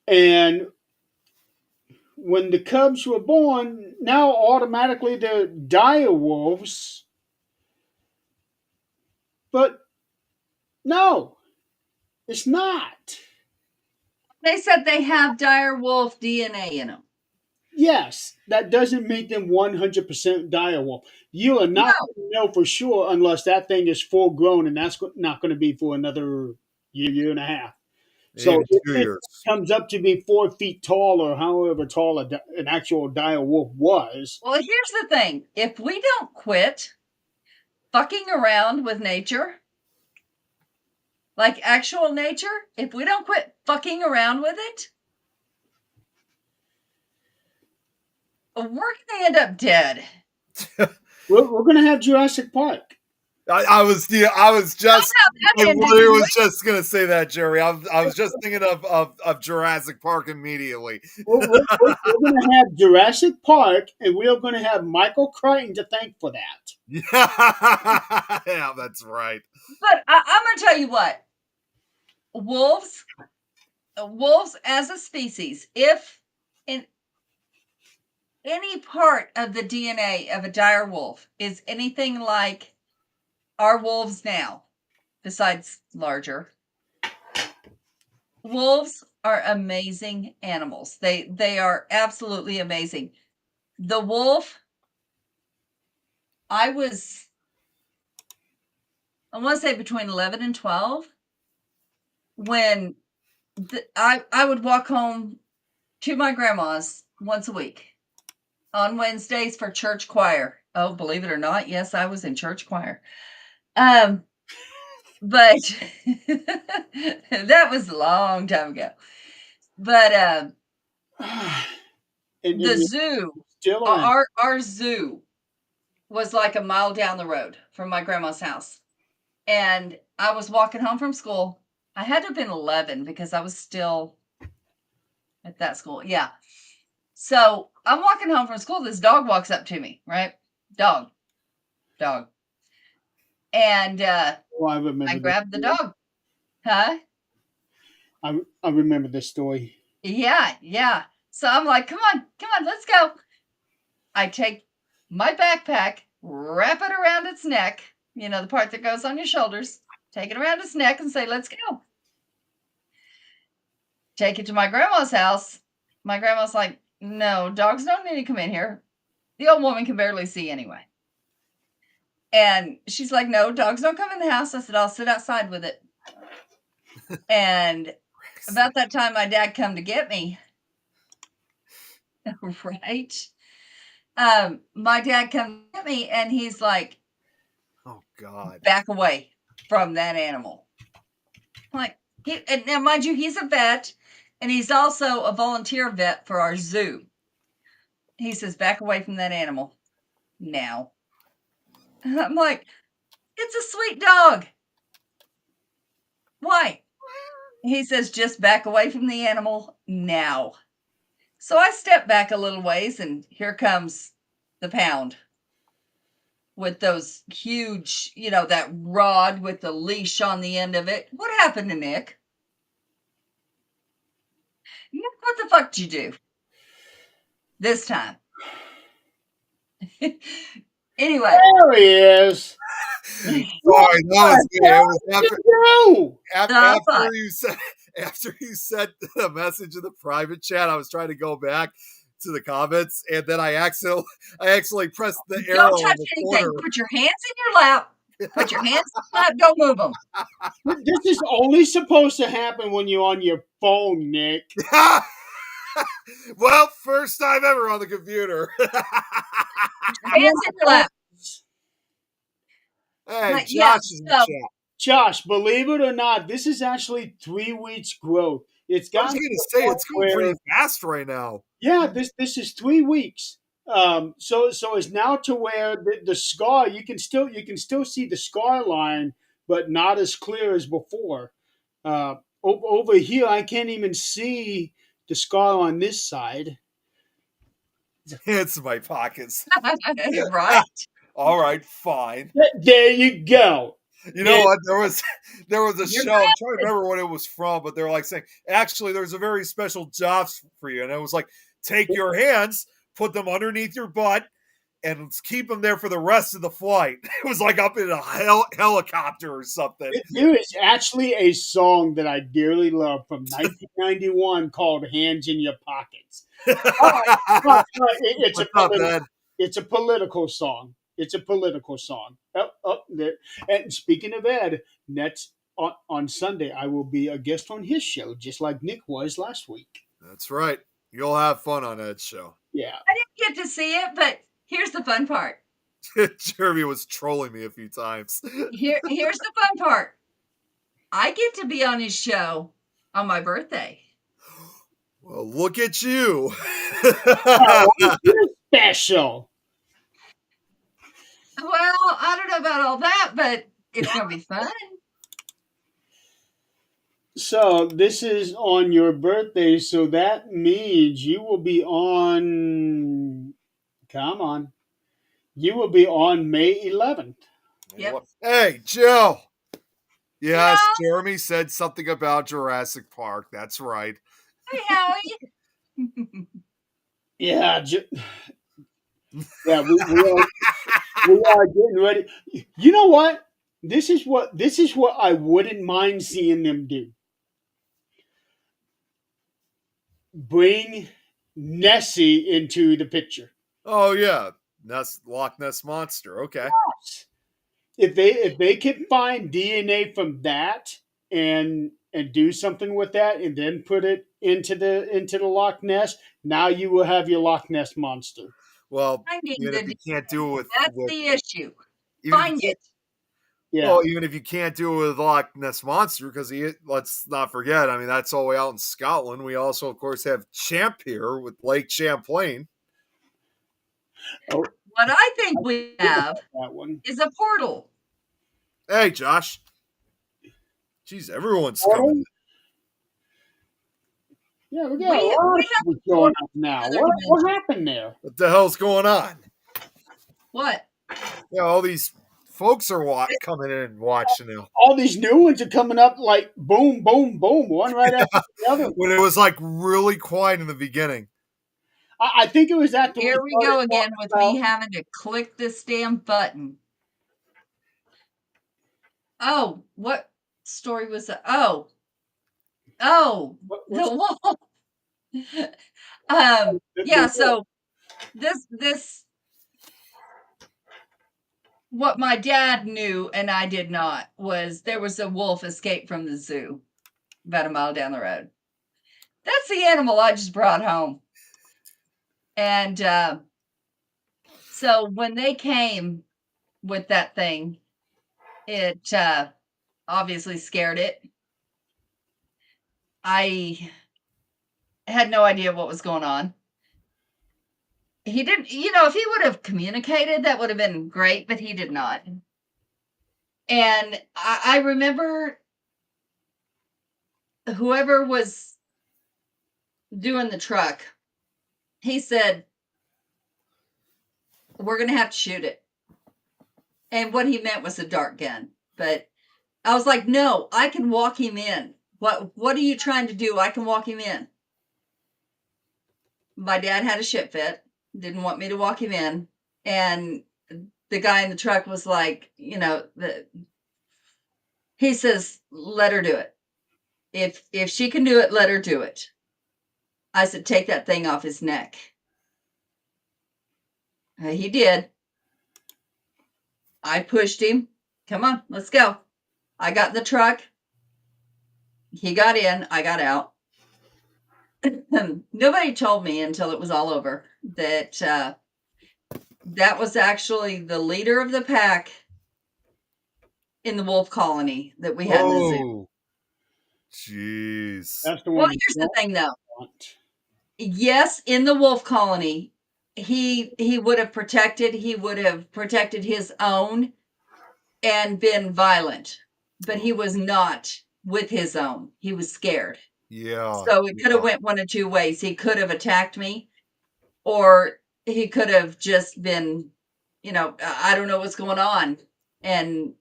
and when the cubs were born, now automatically they're dire wolves. But no, it's not. They said they have dire wolf DNA in them. Yes, that doesn't make them 100% dire wolf. You are No. not going to know for sure unless that thing is full grown, and that's not going to be for another year and a half. So Maybe if 2 it years. comes up to be 4 feet tall or however tall an actual dire wolf was, Well, here's the thing. If we don't quit fucking around with nature, like actual nature, if we don't quit fucking around with it, we're going to end up dead. we're going to have Jurassic Park. I was just That I ended literally in was just gonna say that, Jerry. I was just thinking of Jurassic Park immediately. We're going to have Jurassic Park, and we're going to have Michael Crichton to thank for that. Yeah, that's right. But I'm going to tell you what. Wolves as a species, if in any part of the DNA of a dire wolf is anything like our wolves now, besides larger, wolves are amazing animals. They are absolutely amazing. The wolf, I want to say between 11 and 12 when I would walk home to my grandma's once a week on Wednesdays for church choir. Oh, believe it or not, yes, I was in church choir. But that was a long time ago. But And the you're zoo, still around. our zoo was like a mile down the road from my grandma's house. And I was walking home from school. I had to have been 11 because I was still at that school. Yeah. So I'm walking home from school. This dog walks up to me, right? Dog. And Oh, I remember I this grabbed the story. dog. Huh? I remember this story. Yeah. So I'm like, come on, let's go. I take my backpack, wrap it around its neck, the part that goes on your shoulders, take it around its neck and say, let's go. Take it to my grandma's house. My grandma's like, no, dogs don't need to come in here. The old woman can barely see anyway. And she's like, no, dogs don't come in the house. I said, I'll sit outside with it. And about that time, my dad come to get me. Right? My dad come to get me, and he's like, Oh God. back away from that animal. Like, and now, mind you, he's a vet, and he's also a volunteer vet for our zoo. He says, back away from that animal now. I'm like, it's a sweet dog. Why? He says, just back away from the animal now. So I step back a little ways, and here comes the pound with those huge, that rod with the leash on the end of it. What happened to Nick? Nick, what the fuck did you do this time? Anyway. There he is. Sorry, that was good. It was after you sent the message in the private chat, I was trying to go back to the comments, and then I accidentally pressed the arrow. Don't touch anything. Corner. Put your hands in your lap. Put your hands in your lap. Don't move them. This is only supposed to happen when you're on your phone, Nick. Well, first time ever on the computer. Hands in your lap. Hey, But, Josh yeah, is in the chat. Josh, believe it or not, this is actually 3 weeks growth. It's I was gotten going to to the say point it's going where pretty fast right now. Yeah, this is 3 weeks. So it's now to where the scar, you can still see the scar line, but not as clear as before. Over here, I can't even see the scar on this side. It's my pockets. Right? All right, fine. There you go. You know There- what? There was a You're show. I'm trying to remember what it was from, but they're like saying, actually, there's a very special job for you, and it was like, take your hands, put them underneath your butt, and keep them there for the rest of the flight. It was like up in a helicopter or something. There is actually a song that I dearly love from 1991 called "Hands in Your Pockets." It's a What's up, political, man? it's a political song. It's a political song. Up there. And speaking of Ed, next on Sunday, I will be a guest on his show, just like Nick was last week. That's right. You'll have fun on that show. Yeah. I didn't get to see it, but here's the fun part. Jeremy was trolling me a few times. Here's the fun part. I get to be on his show on my birthday. Well, look at you. Oh, you're special. Well, I don't know about all that, but it's gonna be fun. So this is on your birthday, so that means you will be on. Come on, you will be on May 11th. Yep. Hey, Joe. Yes, Yeah. Jeremy said something about Jurassic Park. That's right. Hey, Howie. Yeah, yeah, we are getting ready. You know what? This is what I wouldn't mind seeing them do. Bring Nessie into the picture. Oh yeah, Loch Ness monster. Okay. If they can find DNA from that and do something with that and then put it into the Loch Ness, now you will have your Loch Ness monster. Well, I need even if to you do can't do it That's with the issue. even if you Find can't- it. Yeah. Well, even if you can't do it with Loch Ness monster, because let's not forget. I mean, that's all the way out in Scotland. We also, of course, have Champ here with Lake Champlain. Oh, What I think we have that one. is a portal. Hey, Josh. Jeez, everyone's Portal? coming. Yeah, we got a We lot of have people showing up now. another What dimension. happened there? What the hell's going on? What? Yeah, all these folks are coming in and watching now. All these new ones are coming up like boom, boom, boom, one right after the other. When it was like really quiet in the beginning. I think it was after Here we go started again talking with about- me having to click this damn button. Oh, what story was that? Oh, what- the what's- wall. the- Yeah. the- So this what my dad knew and I did not was there was a wolf escaped from the zoo about a mile down the road. That's the animal I just brought home. And so when they came with that thing, it obviously scared it. I had no idea what was going on. He didn't, if he would have communicated, that would have been great, but he did not. And I remember whoever was doing the truck, he said, we're going to have to shoot it. And what he meant was a dart gun. But I was like, no, I can walk him in. What are you trying to do? I can walk him in. My dad had a shit fit, didn't want me to walk him in. And the guy in the truck was like, he says, let her do it. If she can do it, let her do it. I said, take that thing off his neck. He did. I pushed him. Come on, let's go. I got in the truck. He got in. I got out. Nobody told me until it was all over that that was actually the leader of the pack in the wolf colony that we had in the zoo. Oh, jeez. That's the Well, one. here's the thing, though. Want. Yes, in the wolf colony, he would have protected his own and been violent, but he was not with his own. He was scared. Yeah. So it could have went one of two ways. He could have attacked me, or he could have just been, I don't know what's going on, and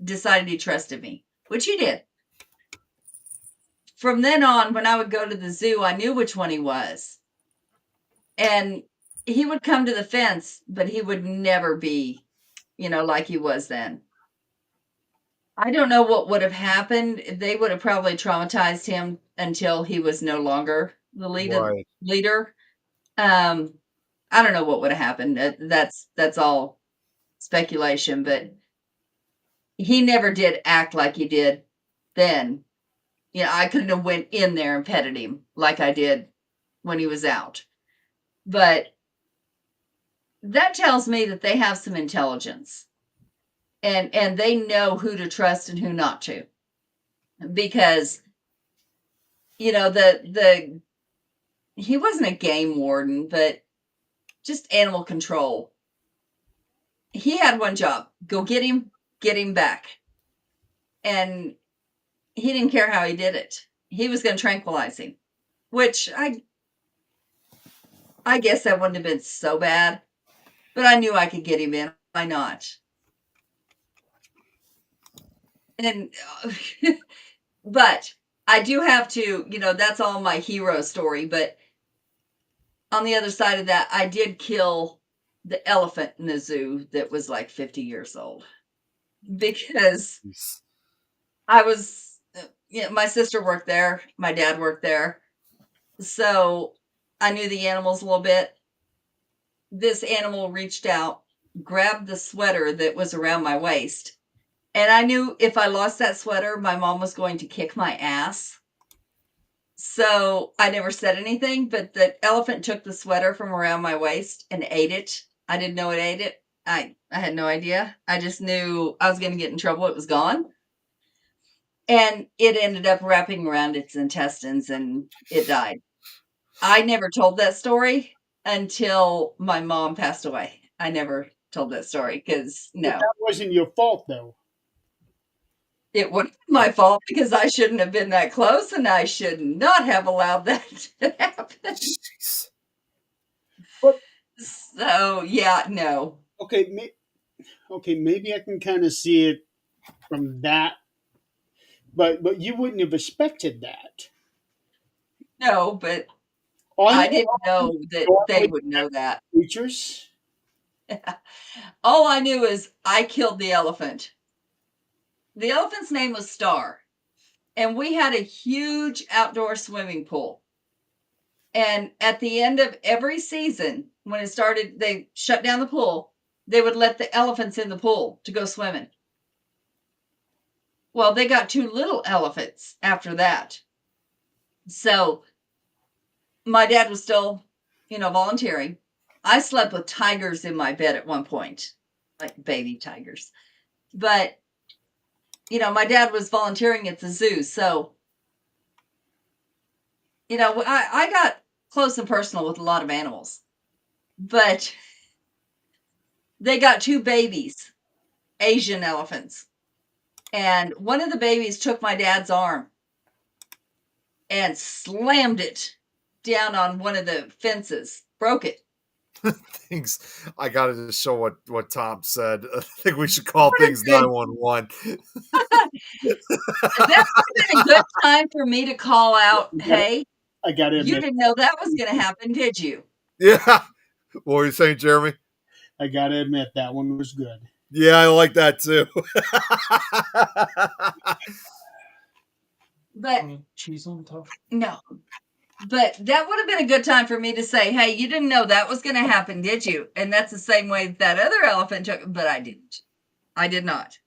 decided he trusted me, which he did. From then on, when I would go to the zoo, I knew which one he was. And he would come to the fence, but he would never be, like he was then. I don't know what would have happened. They would have probably traumatized him until he was no longer the Right. leader. I don't know what would have happened. That's all speculation, but he never did act like he did then. I couldn't have went in there and petted him like I did when he was out. But that tells me that they have some intelligence, and they know who to trust and who not to, because the he wasn't a game warden, but just animal control. He had one job: go get him back. And he didn't care how he did it. He was going to tranquilize him, which I guess that wouldn't have been so bad, but I knew I could get him in. Why not? And but I do have to, that's all my hero story. But on the other side of that, I did kill the elephant in the zoo that was like 50 years old, because Jeez. I was, my sister worked there, my dad worked there, so I knew the animals a little bit. This animal reached out, grabbed the sweater that was around my waist, and I knew if I lost that sweater, my mom was going to kick my ass. So I never said anything, but the elephant took the sweater from around my waist and ate it. I didn't know it ate it. I had no idea. I just knew I was going to get in trouble. It was gone. And it ended up wrapping around its intestines and it died. I never told that story until my mom passed away. I never told that story because, But no, that wasn't your fault, though. it wasn't my fault, because I shouldn't have been that close and I should not have allowed that to happen. Jeez. But So, yeah, no. okay, maybe I can kind of see it from that, but you wouldn't have expected that. No, but Aren't I didn't know that they normally would know that. creatures? All I knew is I killed the elephant. The elephant's name was Star, and we had a huge outdoor swimming pool. And at the end of every season, when it started, they shut down the pool. They would let the elephants in the pool to go swimming. Well, they got two little elephants after that. So my dad was still, volunteering. I slept with tigers in my bed at one point, like baby tigers. But, my dad was volunteering at the zoo. So, I got close and personal with a lot of animals. But they got two babies, Asian elephants. And one of the babies took my dad's arm and slammed it down on one of the fences, broke it. Things I gotta just show what Tom said. I think we should call What a things good 911. That would have been a good time for me to call out, hey, I gotta you admit, didn't know that was going to happen, did you? Yeah. What were you saying, Jeremy? that one was good. Yeah, I like that too. But Cheese on top. no, but that would have been a good time for me to say, hey, you didn't know that was going to happen, did you? And that's the same way that other elephant took, but I didn't. I did not.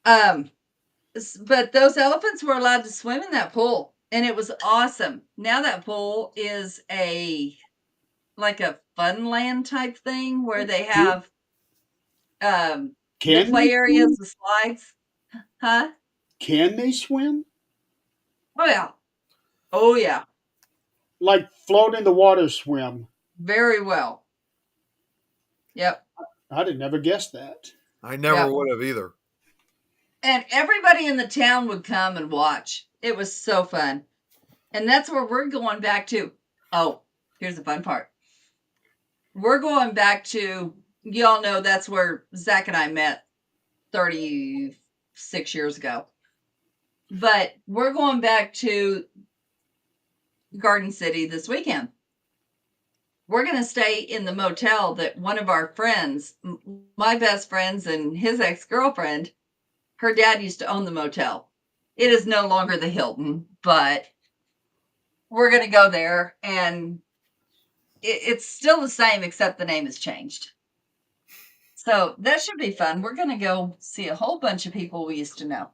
But those elephants were allowed to swim in that pool, and it was awesome. Now that pool is like a funland type thing where they have the Can play they areas, swim? the slides. Huh? Can they swim? Oh yeah. Oh yeah. Like float in the water, swim. Very well. Yep. I'd have never guessed that. I never Yep. would have either. And everybody in the town would come and watch. It was so fun. And that's where we're going back to. Oh, here's the fun part. We're going back to, y'all know that's where Zach and I met 36 years ago. But we're going back to Garden City this weekend. We're going to stay in the motel that one of our friends, my best friends and his ex-girlfriend, her dad used to own the motel. It is no longer the Hilton, but we're going to go there, and it's still the same except the name has changed. So that should be fun. We're going to go see a whole bunch of people we used to know.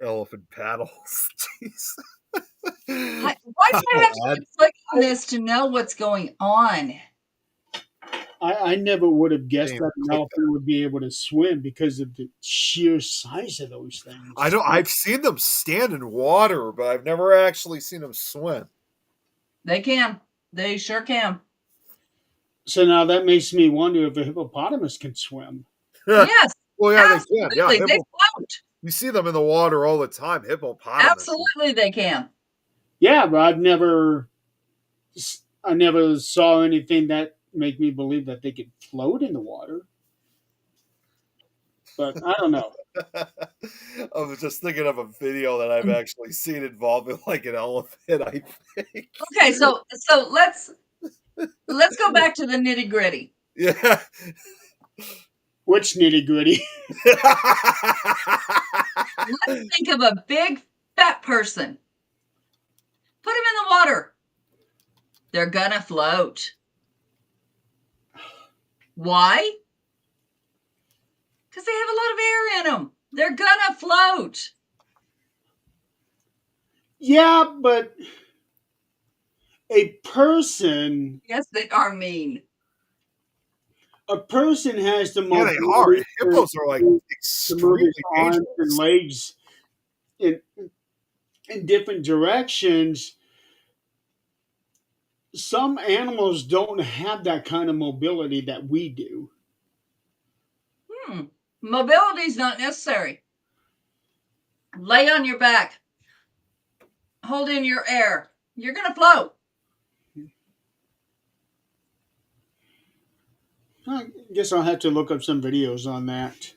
Elephant paddles. Jeez. Why do I have to click on this to know what's going on? I never would have guessed Damn, that an click elephant would be able to swim because of the sheer size of those things. I've seen them stand in water, but I've never actually seen them swim. They can. They sure can. So now that makes me wonder if a hippopotamus can swim. Yes. Well, yeah, absolutely. they can. Yeah, They float. you see them in the water all the time. Hippopotamus. Absolutely, they can. Yeah, but I never saw anything that make me believe that they could float in the water. But I don't know. I was just thinking of a video that I've actually seen involving like an elephant, I think. Okay, so let's go back to the nitty gritty. Yeah. Which nitty gritty? Let's think of a big fat person. Put them in the water. They're gonna float. Why? Because they have a lot of air in them. They're gonna float. Yeah, but a person Yes, they are mean. has the Yeah, they are. Hippos are like to move extremely his arms and dangerous. legs in different directions. Some animals don't have that kind of mobility that we do. Mobility is not necessary. Lay on your back. Hold in your air. You're gonna float. I guess I'll have to look up some videos on that.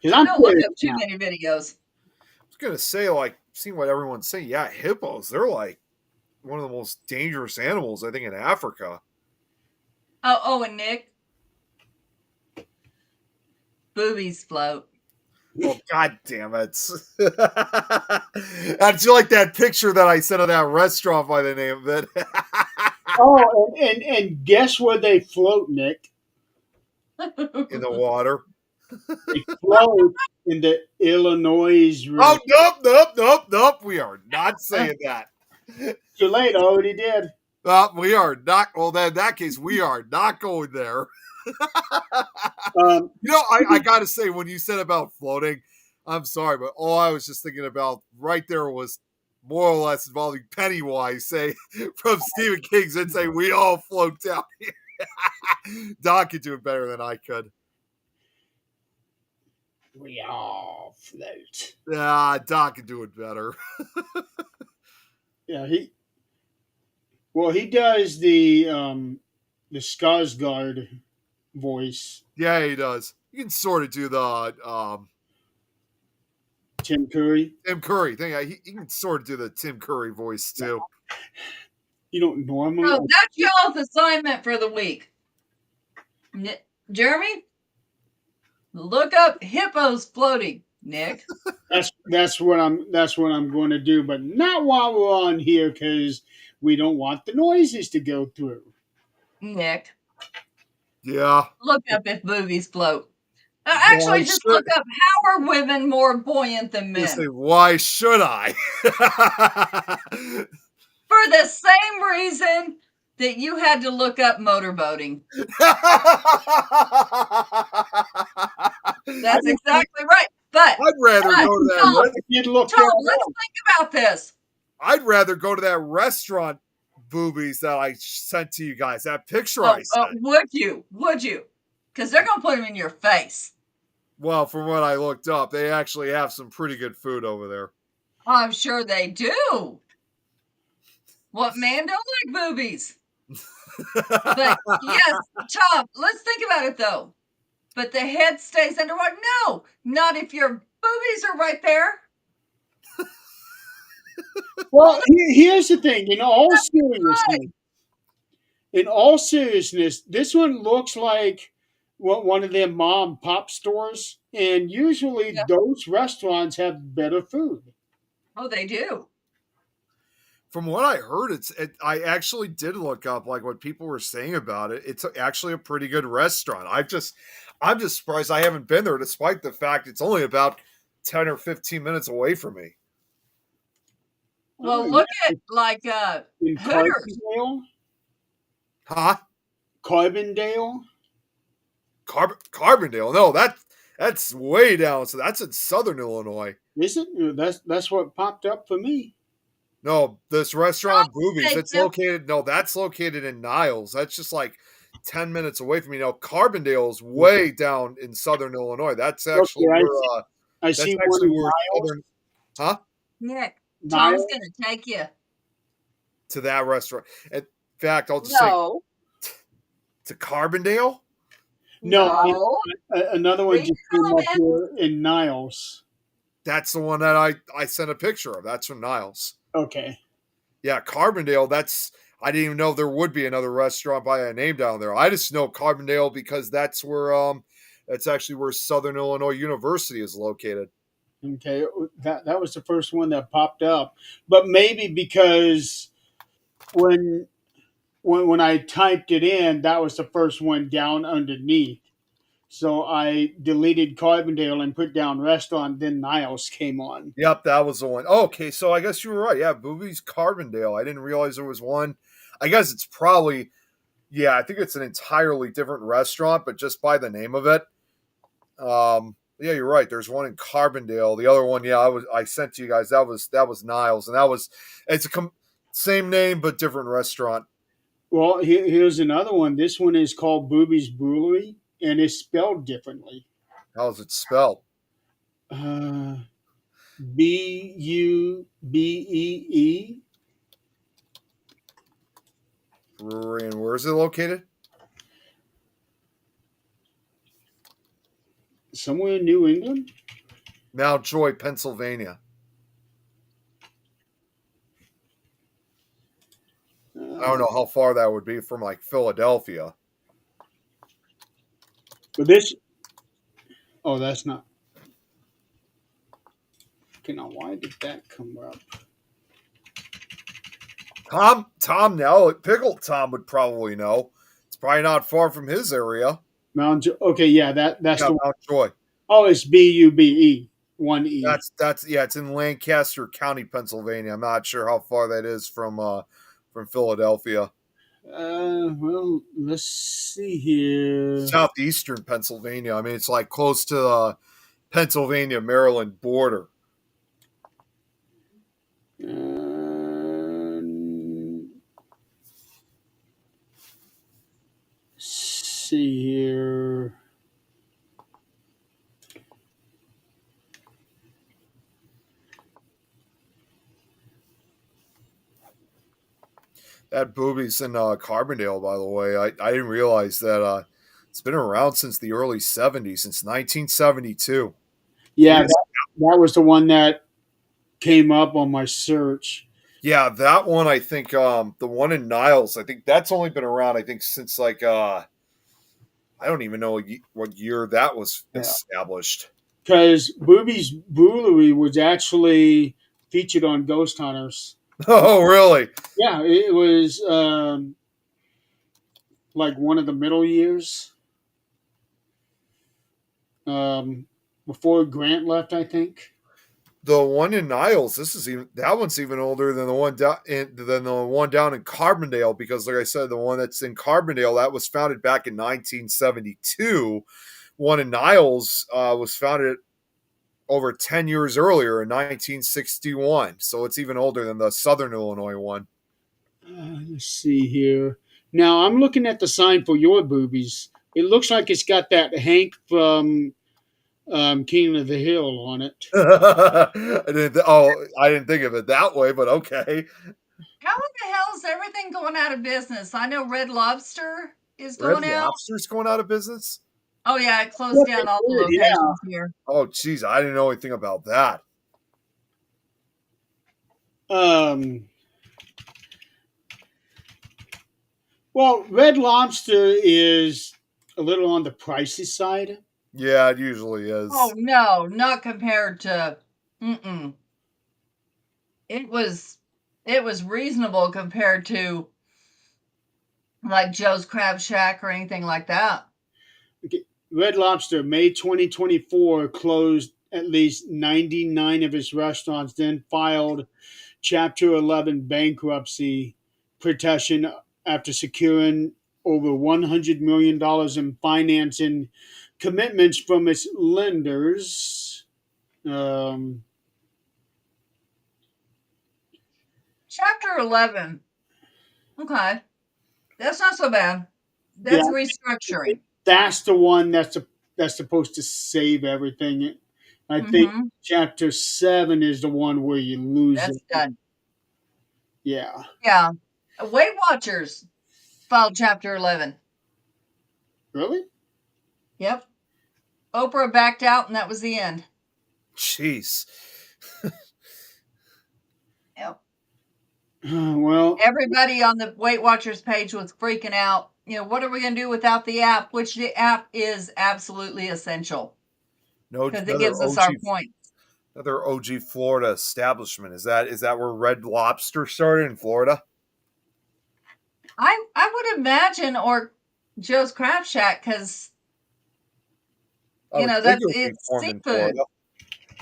'Cause Don't look up too many videos. I was gonna say, like, seeing what everyone's saying, yeah, hippos, they're like one of the most dangerous animals, I think, in Africa. Oh, and Nick. Boobies float. Oh, god damn it. How'd you like that picture that I sent of that restaurant by the name of it? Oh, and guess where they float, Nick? In the water. They float in the Illinois River. Oh, nope. We are not saying that. Too late, I already did. We are not. Well, then in that case, we are not going there. Um, You know, I got to say, when you said about floating, I'm sorry, but all I was just thinking about right there was more or less involving Pennywise, say, from Stephen King's and say, we all float down here. Doc could do it better than I could. we all float. Yeah, Doc could do it better. Yeah, he does the Skarsgård voice. Yeah, he does. You can sort of do the Tim Curry. Tim Curry thing. He can sort of do the Tim Curry voice too. You don't normally. So that's y'all's assignment for the week. Jeremy, look up hippos floating. Nick, That's what I'm going to do, but not while we're on here because we don't want the noises to go through. Nick, Yeah. look up if boobies float. Actually, just look up how are women more buoyant than men? Say, why should I? For the same reason that you had to look up motorboating. That's exactly right. But I'd rather go to that. Tom, You'd look Tom, let's think about this. I'd rather go to that restaurant, Boobies, that I sent to you guys. That picture Oh, I sent. would you? Would you? Because they're gonna put them in your face. Well, from what I looked up, they actually have some pretty good food over there. I'm sure they do. What man don't like boobies? But yes, Tom, let's think about it though. But the head stays underwater. No, not if your boobies are right there. Well, here's the thing. In all seriousness, this one looks like one of them mom pop stores, and usually Yeah. those restaurants have better food. Oh, they do. From what I heard, I actually did look up like what people were saying about it. It's actually a pretty good restaurant. I'm just surprised I haven't been there, despite the fact it's only about 10 or 15 minutes away from me. Well, Oh, look at like In Hooters. Carbondale, Huh? Carbondale. Carbondale? No, that's way down. So that's in Southern Illinois. Is it? That's what popped up for me. No, this restaurant Boobies. thank It's you. located. No, that's located in Niles. That's just like 10 minutes away from me. Now, Carbondale is way down in Southern Illinois. That's actually Okay, where. I That's see one actually in where Niles. Southern. Huh? Nick, Niles. Tom's gonna take you. To that restaurant. In fact, I'll just say No, to Carbondale. No, another one Read just the came up comment. here in Niles. That's the one that I sent a picture of. That's from Niles. Okay. Yeah, Carbondale. I didn't even know there would be another restaurant by that name down there. I just know Carbondale because that's actually where Southern Illinois University is located. Okay, that was the first one that popped up, but maybe because when I typed it in, that was the first one down underneath. So I deleted Carbondale and put down restaurant. Then Niles came on. Yep, that was the one. Oh, okay, so I guess you were right. Yeah, Boobies Carbondale. I didn't realize there was one. I guess it's probably, yeah, I think it's an entirely different restaurant, but just by the name of it. Yeah, you're right. There's one in Carbondale. The other one, yeah, I sent to you guys. That was Niles, and it's same name but different restaurant. Well, here's another one. This one is called Booby's Brewery, and it's spelled differently. How's it spelled? Bubee. Brewery, and where is it located? Somewhere in New England. Mountjoy, Pennsylvania. I don't know how far that would be from like Philadelphia. But this. Oh, that's not. Okay, now why did that come up? Tom now, Pickle Tom would probably know. It's probably not far from his area. Okay, yeah, that's Yeah, the one. Mountjoy. Oh, it's Bube, 1E. It's in Lancaster County, Pennsylvania. I'm not sure how far that is from Philadelphia. Well, let's see here. Southeastern Pennsylvania. I mean, it's like close to the Pennsylvania Maryland border. See here. That Boobies in Carbondale, by the way. I didn't realize that it's been around since the early 70s, since 1972. Yeah, that was the one that came up on my search. Yeah, that one, I think, the one in Niles, I think that's only been around, I think, since like, I don't even know what year that was established. Because Booby's Brewery was actually featured on Ghost Hunters. Oh, really? Yeah, it was like one of the middle years. Before Grant left, I think. The one in Niles, that one's even older than the one down in Carbondale, because, like I said, the one that's in Carbondale that was founded back in 1972. One in Niles was founded over 10 years earlier in 1961. So it's even older than the Southern Illinois one. Let's see here. Now I'm looking at the sign for your boobies. It looks like it's got that Hank from King of the Hill on it. I didn't think of it that way, but okay. How in the hell is everything going out of business? I know Red Lobster is Red going out. Lobster's going out of business? Oh yeah, it closed Yeah, down all the they did, locations here. Oh, geez, I didn't know anything about that. Well, Red Lobster is a little on the pricey side. Yeah, it usually is. Oh no, not compared to. Mm-mm. It was reasonable compared to like Joe's Crab Shack or anything like that. Red Lobster, May 2024, closed at least 99 of its restaurants, then filed Chapter 11 bankruptcy petition after securing over $100 million in financing commitments from its lenders. Chapter 11. Okay. That's not so bad. That's Yeah. restructuring. That's the one that's supposed to save everything. I think Mhm. Chapter 7 is the one where you lose That's it. done. Yeah. Yeah. Weight Watchers filed Chapter 11. Really? Yep. Oprah backed out, and that was the end. Jeez. Yep. Well, Everybody on the Weight Watchers page was freaking out. You know, what are we going to do without the app? Which the app is absolutely essential No, because it gives us our points. another OG Florida establishment. Is that where Red Lobster started in Florida? I would imagine, or Joe's Crab Shack, because I would know think that's it would be it's formed in seafood, Florida.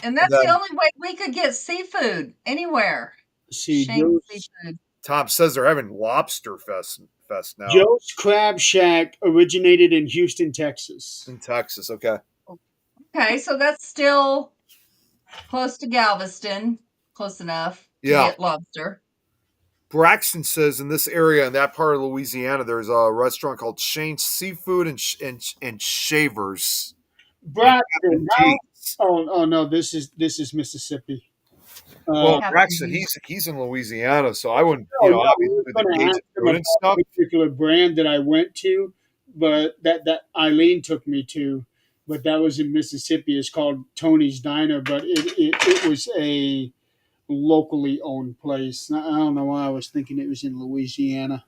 and that's then- the only way we could get seafood anywhere. see, Shane seafood. Tom says they're having Lobster Fest now Joe's Crab Shack originated in Houston, Texas. in Texas. Okay. Okay, so that's still close to Galveston, close enough to Yeah. get lobster. Braxton says in this area, in that part of Louisiana, there's a restaurant called Shane's Seafood and Shavers. Braxton. Jeez. Oh no, this is Mississippi. Well, Captain Braxton, D's. he's in Louisiana, so I wouldn't, No, I we mean, were the gonna Cajun ask him food and about stuff. a particular brand that I went to, but that Eileen took me to, but that was in Mississippi. It's called Tony's Diner, but it was a locally owned place. I don't know why I was thinking it was in Louisiana.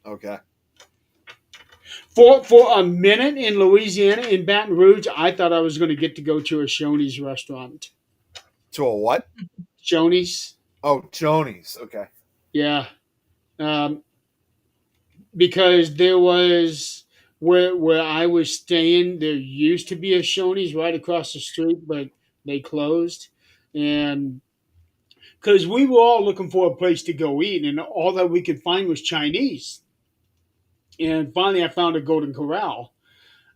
Okay. For a minute in Louisiana, in Baton Rouge, I thought I was going to get to go to a Shoney's restaurant. To a what? Shoney's, Oh, Joni's. Okay. yeah, because there was where I was staying. There used to be a Shoney's right across the street, but they closed, and because we were all looking for a place to go eat, and all that we could find was Chinese. And finally, I found a Golden Corral.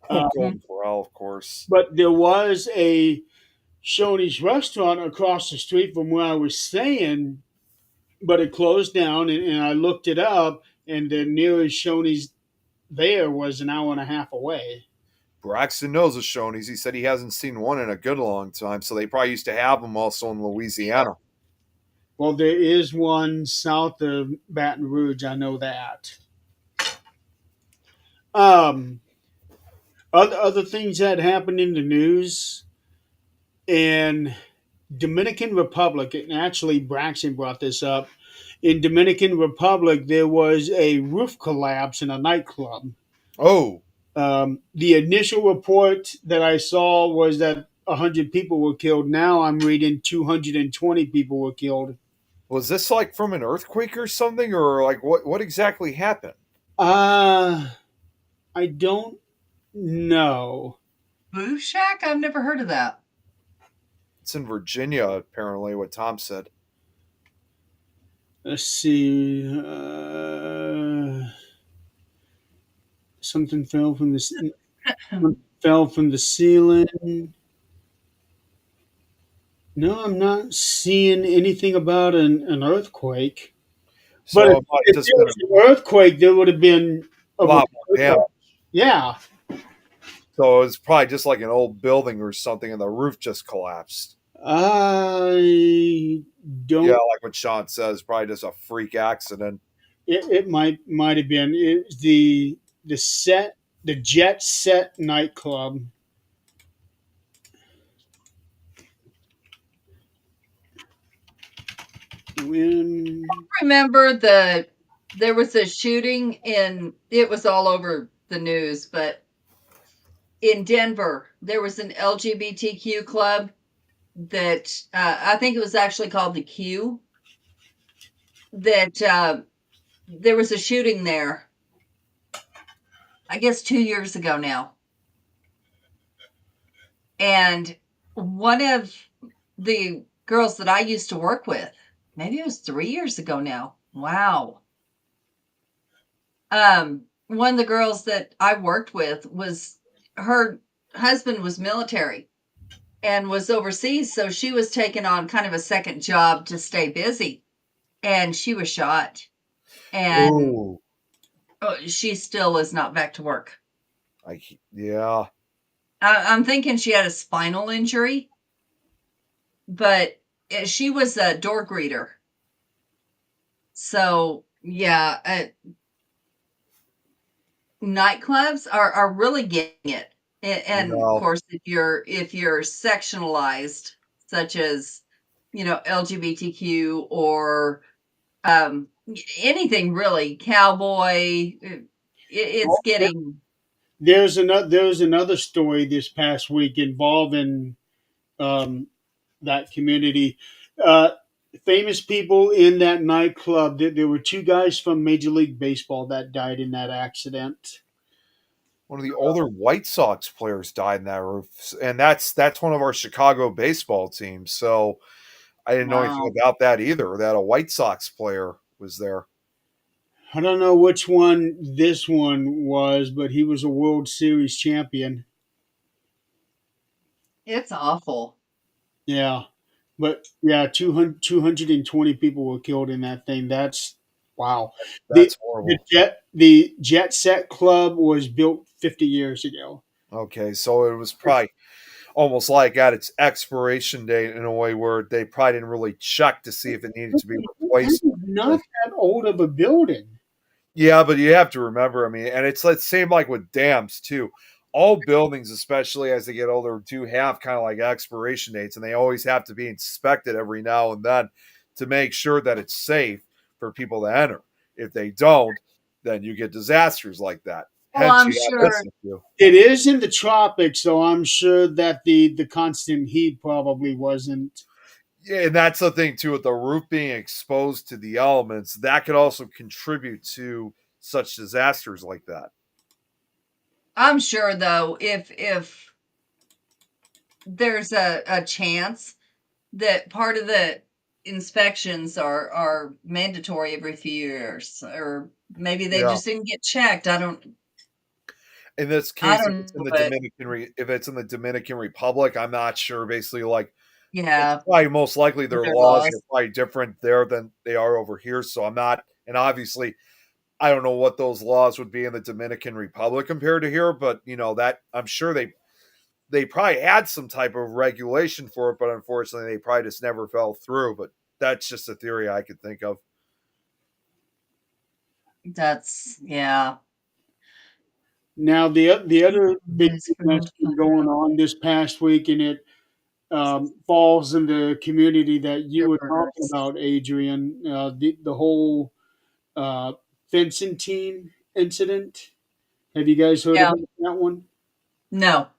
Golden Corral, of course. But there was a Shoney's restaurant across the street from where I was staying, but it closed down. And I looked it up, and the nearest Shoney's there was an hour and a half away. Braxton knows the Shoney's. He said he hasn't seen one in a good long time, so they probably used to have them also in Louisiana. Well, there is one south of Baton Rouge. I know that. Other things that happened in the news in Dominican Republic, and actually Braxton brought this up. In Dominican Republic, there was a roof collapse in a nightclub. Oh, The initial report that I saw was that 100 people were killed. Now I'm reading 220 people were killed. was this like from an earthquake or something, or like what exactly happened? I don't know. Boo Shack? I've never heard of that. It's in Virginia, apparently. What Tom said. Let's see. Something fell from the ceiling. No, I'm not seeing anything about an earthquake. But So it might have if just there been was an earthquake, there would have been a a lot more report damage. of, yeah. So it's probably just like an old building or something, and the roof just collapsed. I Yeah, don't. like what Sean says, probably just a freak accident. It might have been the set the Jet Set nightclub. When Remember there was a shooting in, it was all over the news, but in Denver there was an LGBTQ club that I think it was actually called the Q, that there was a shooting there, I guess 2 years ago now. And one of the girls that I used to work with, maybe it was 3 years ago now. Wow. One of the girls that I worked with, was her husband was military and was overseas, so she was taking on kind of a second job to stay busy, and she was shot, and Ooh, she still is not back to work. yeah. I'm thinking she had a spinal injury, but she was a door greeter. So yeah, nightclubs are really getting it. And of No, course, if you're sectionalized, such as, LGBTQ, or anything really, cowboy, it's getting. there's another story this past week involving um, that community. Uh, Famous people in that nightclub. There were two guys from Major League Baseball that died in that accident. one of the older White Sox players died in that roof, and that's one of our Chicago baseball teams. So I didn't know anything Wow. about that either. That a White Sox player was there. I don't know which one this one was, but he was a World Series champion. It's awful. Yeah. But yeah, 220 people were killed in that thing. That's wow. The That's horrible. the Jet Set Club was built 50 years ago. Okay, so it was probably almost like at its expiration date in a way where they probably didn't really check to see if it needed to be replaced. Not that old of a building. Yeah, but you have to remember, I mean, and it's the same like with dams too. All buildings, especially as they get older, do have kind of like expiration dates, and they always have to be inspected every now and then to make sure that it's safe for people to enter. If they don't, then you get disasters like that. Well, Hence, I'm you have this sure. issue. It is in the tropics, so I'm sure that the constant heat probably wasn't. Yeah, and that's the thing too with the roof being exposed to the elements. That could also contribute to such disasters like that. I'm sure, though, if there's a chance that part of the inspections are mandatory every few years, or maybe they Yeah. just didn't get checked. In this I case, if don't it's in know, the but If it's in the Dominican Republic, I'm not sure. Basically, like it's yeah, probably most likely with their their laws are laws. probably different there than they are over here. So I'm not, and obviously, I don't know what those laws would be in the Dominican Republic compared to here. But that I'm sure they probably had some type of regulation for it, but unfortunately, they probably just never fell through. But that's just a theory I could think of. That's, yeah. Now the other big That's thing for that's the been going on this past week, and it falls in the community that you were talking Rivers. about, Adrian. The whole uh, fencing team incident. Have you guys heard Yeah. about that one? No.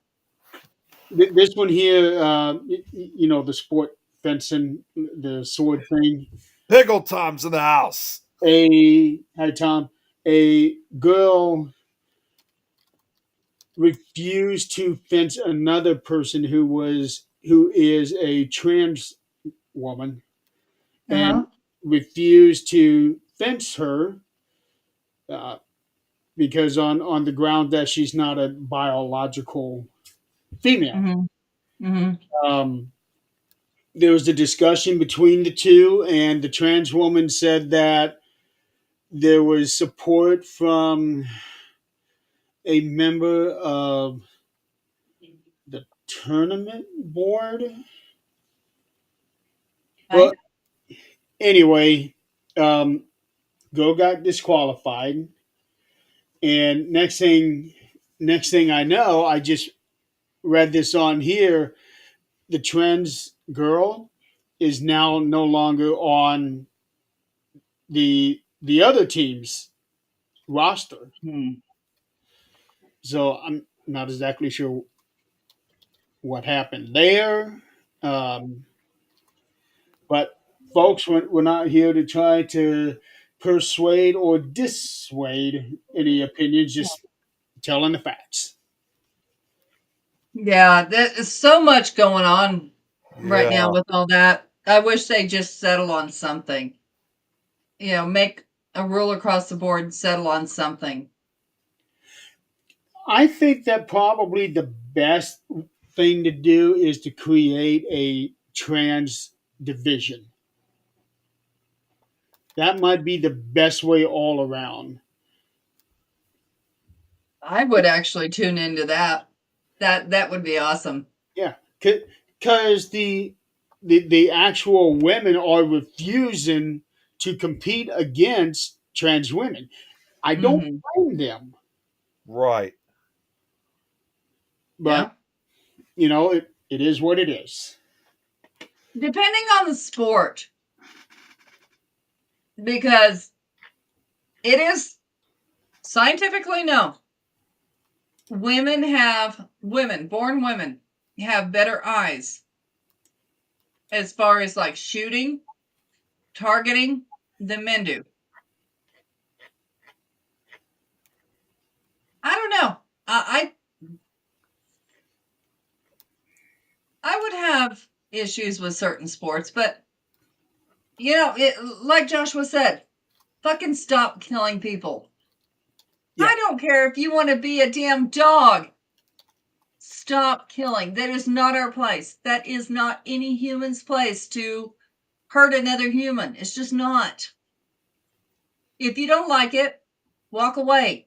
This one here, the sport fencing, the sword thing. Pickle Tom's in the house. Hi Tom. A girl refused to fence another person who is a trans woman, and Uh-huh. refused to fence her uh, because on the ground that she's not a biological female. Hmm. Hmm. Um, there was a discussion between the two, and the trans woman said that there was support from a member of the tournament board. Well, anyway, um, Go got disqualified, and next thing I know, I just read this on here. The trans girl is now no longer on the other team's roster. Hmm. So I'm not exactly sure what happened there. Um, but folks, we're not here to try to persuade or dissuade any opinions, just telling the facts. Yeah, there's so much going on right now Yeah. with all that. I wish they just settle on something. Make a rule across the board, settle on something. I think that probably the best thing to do is to create a trans division. That might be the best way all around. I would actually tune into that. That would be awesome. Yeah, because the actual women are refusing to compete against trans women. I don't Hmm. blame them, Right. but Yeah. it is what it is. Depending on the sport, because it is scientifically known, born women have better eyes as far as like shooting, targeting than men do. I don't know. I would have issues with certain sports, but like Joshua said, fucking stop killing people. Yeah. I don't care if you want to be a damn dog. Stop killing. That is not our place. That is not any human's place to hurt another human. It's just not. If you don't like it, walk away.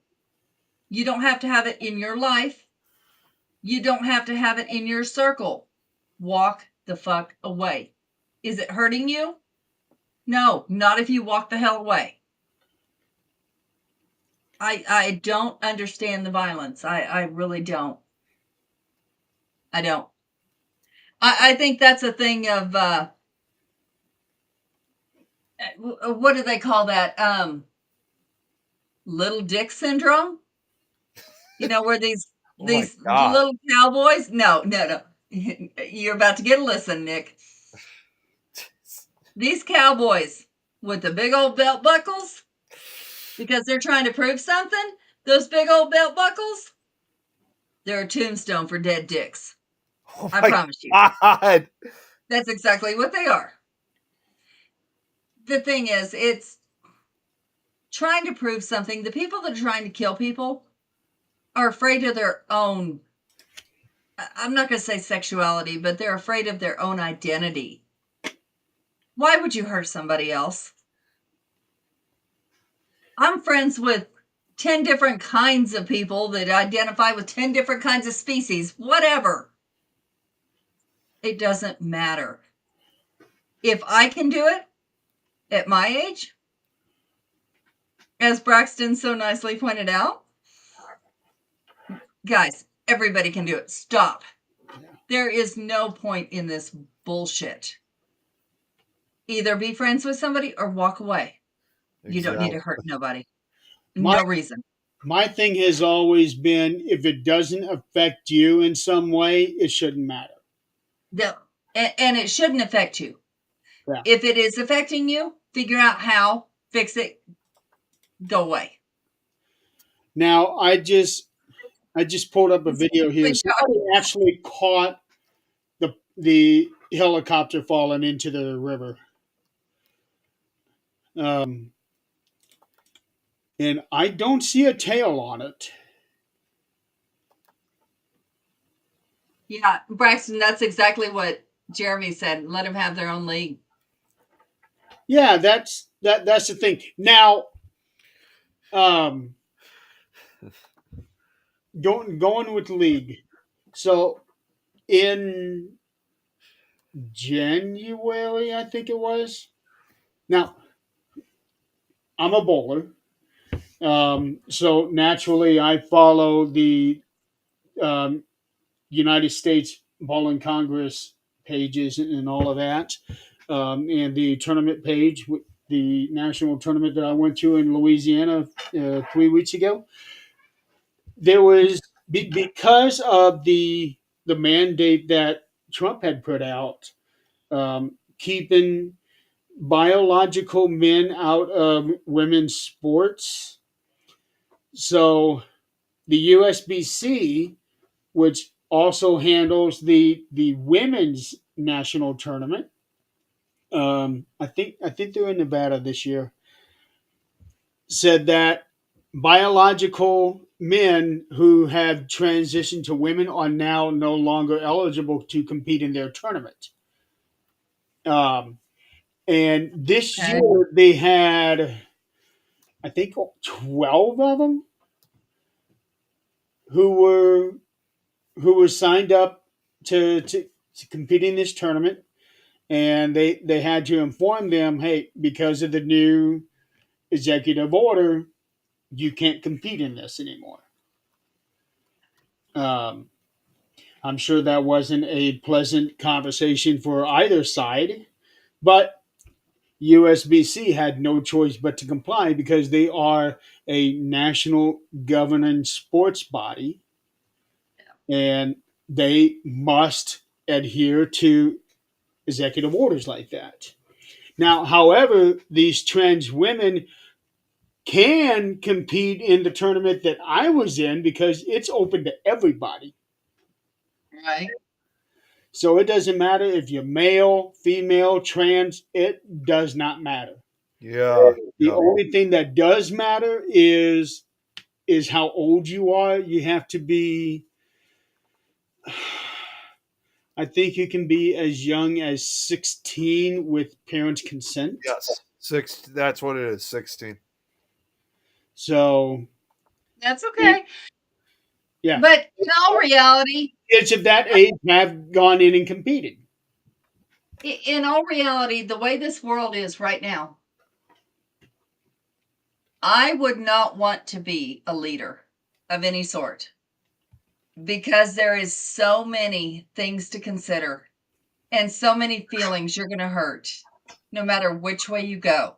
You don't have to have it in your life. You don't have to have it in your circle. Walk the fuck away. Is it hurting you? No, not if you walk the hell away. I don't understand the violence. I really don't. I don't. I think that's a thing of what do they call that? Little dick syndrome. Where these Oh my these God. little cowboys. No, no, no. You're about to get a listen, Nick. These cowboys with the big old belt buckles, because they're trying to prove something. Those big old belt buckles, they're a tombstone for dead dicks. Oh I my promise you. God. That's exactly what they are. The thing is, it's trying to prove something. The people that are trying to kill people are afraid of their own, I'm not going to say sexuality, but they're afraid of their own identity. Why would you hurt somebody else? I'm friends with 10 different kinds of people that identify with 10 different kinds of species, whatever. It doesn't matter. If I can do it at my age, as Braxton so nicely pointed out, guys, everybody can do it. Stop. There is no point in this bullshit. Either be friends with somebody or walk away. You don't need to hurt nobody. My No reason. my thing has always been, if it doesn't affect you in some way, it shouldn't matter. No, and it shouldn't affect you. Yeah. If it is affecting you, figure out how, fix it, go away. Now I just pulled up a video here. Somebody actually caught the helicopter falling into the river. And I don't see a tail on it. Yeah, Braxton, that's exactly what Jeremy said, let them have their own league. Yeah, that's the thing. Now, going with league. So in January, I think it was. Now, I'm a bowler, so naturally I follow the um, United States Bowling Congress pages and all of that, and the tournament page, the national tournament that I went to in Louisiana 3 weeks ago. There was because of the mandate that Trump had put out, keeping biological men out of women's sports. So the USBC, which also handles the women's national tournament, I think they're in Nevada this year, said that biological men who have transitioned to women are now no longer eligible to compete in their tournament. Um, and this Okay. year they had, I think, 12 of them who were signed up to compete in this tournament, and they had to inform them, hey, because of the new executive order, you can't compete in this anymore. Um, I'm sure that wasn't a pleasant conversation for either side, but USBC had no choice but to comply because they are a national governing sports body, and they must adhere to executive orders like that. Now, however, these trans women can compete in the tournament that I was in because it's open to everybody. Right. So it doesn't matter if you're male, female, trans, it does not matter. Yeah. The Yeah. only thing that does matter is how old you are. You have to be, I think you can be as young as 16 with parents' consent. Yes. That's what it is. 16. So, That's okay. yeah, But in all reality, kids of that age have gone in and competed. the way this world is right now, I would not want to be a leader of any sort because there is so many things to consider and so many feelings you're going to hurt no matter which way you go.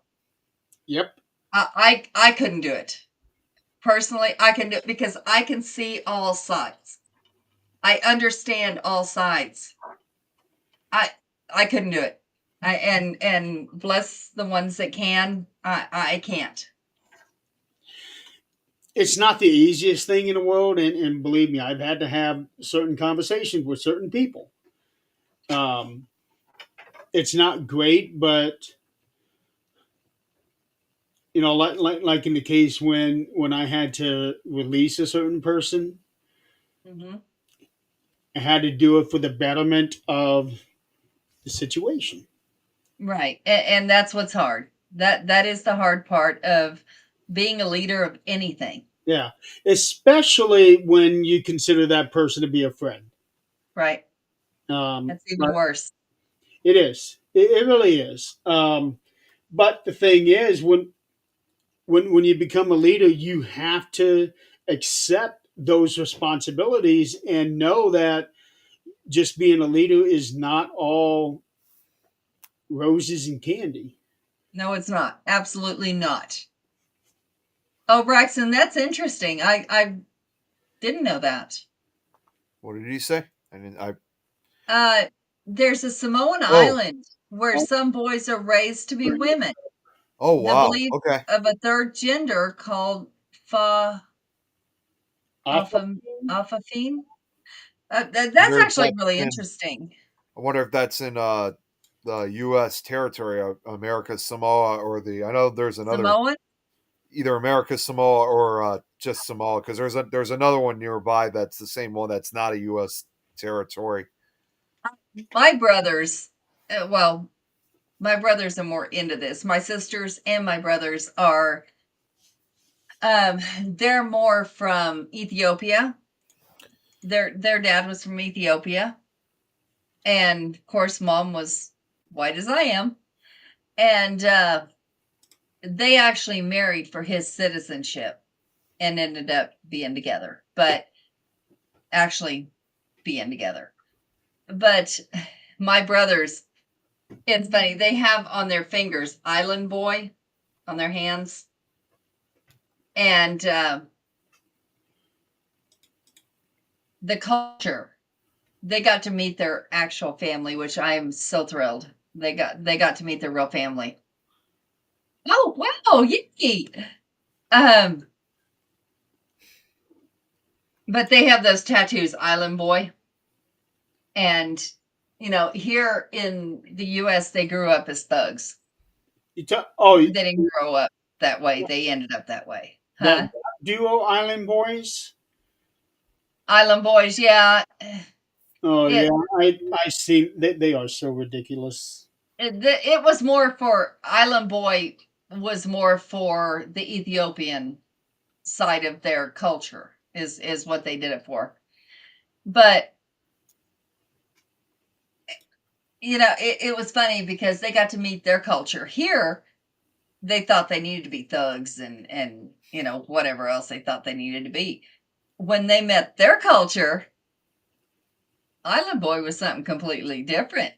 Yep. I couldn't do it. Personally, I can do it because I can see all sides. I understand all sides. I I couldn't do it. And bless the ones that can. I can't. It's not the easiest thing in the world, and believe me, I've had to have certain conversations with certain people. Um, it's not great, but like in the case when I had to release a certain person, Hmm. I had to do it for the betterment of the situation. Right, and that's what's hard. That is the hard part of being a leader of anything. Yeah, especially when you consider that person to be a friend. Right, that's even But worse. it is. It really is. But the thing is, when you become a leader, you have to accept those responsibilities and know that just being a leader is not all roses and candy. No, it's not. Absolutely not. Oh, Braxton, that's interesting. I didn't know that. What did he say? I didn't. Uh, there's a Samoan Oh. island where some boys are raised to be women. Oh The wow. belief Okay. of a third gender called fa Often, alpha alphafine. That's Wonder if actually that's really in. interesting. I wonder if that's in the U.S. territory of America's Samoa or the. I know there's another Samoan. either America's Samoa or just Samoa because there's another one nearby that's the same one that's not a U.S. territory. my brothers, well, my brothers are more into this. My sisters and my brothers are, they're more from Ethiopia. Their dad was from Ethiopia, and of course, mom was white as I am, and they actually married for his citizenship and ended up being together, but actually being together. But my brothers, it's funny, they have on their fingers Island Boy on their hands. And the culture, they got to meet their actual family, which I am so thrilled. They got to meet their real family. Oh wow, yay! Um, but they have those tattoos, Island Boy, and here in the U.S. they grew up as thugs. Oh, They didn't grow up that way. They ended up that way, huh? that duo, Island Boys. Island Boys, yeah. Oh It yeah, I see. They are so ridiculous. it was more for Island Boy was more for the Ethiopian side of their culture is what they did it for. But it was funny because they got to meet their culture. Here they thought they needed to be thugs and whatever else they thought they needed to be. When they met their culture, Island Boy was something completely different.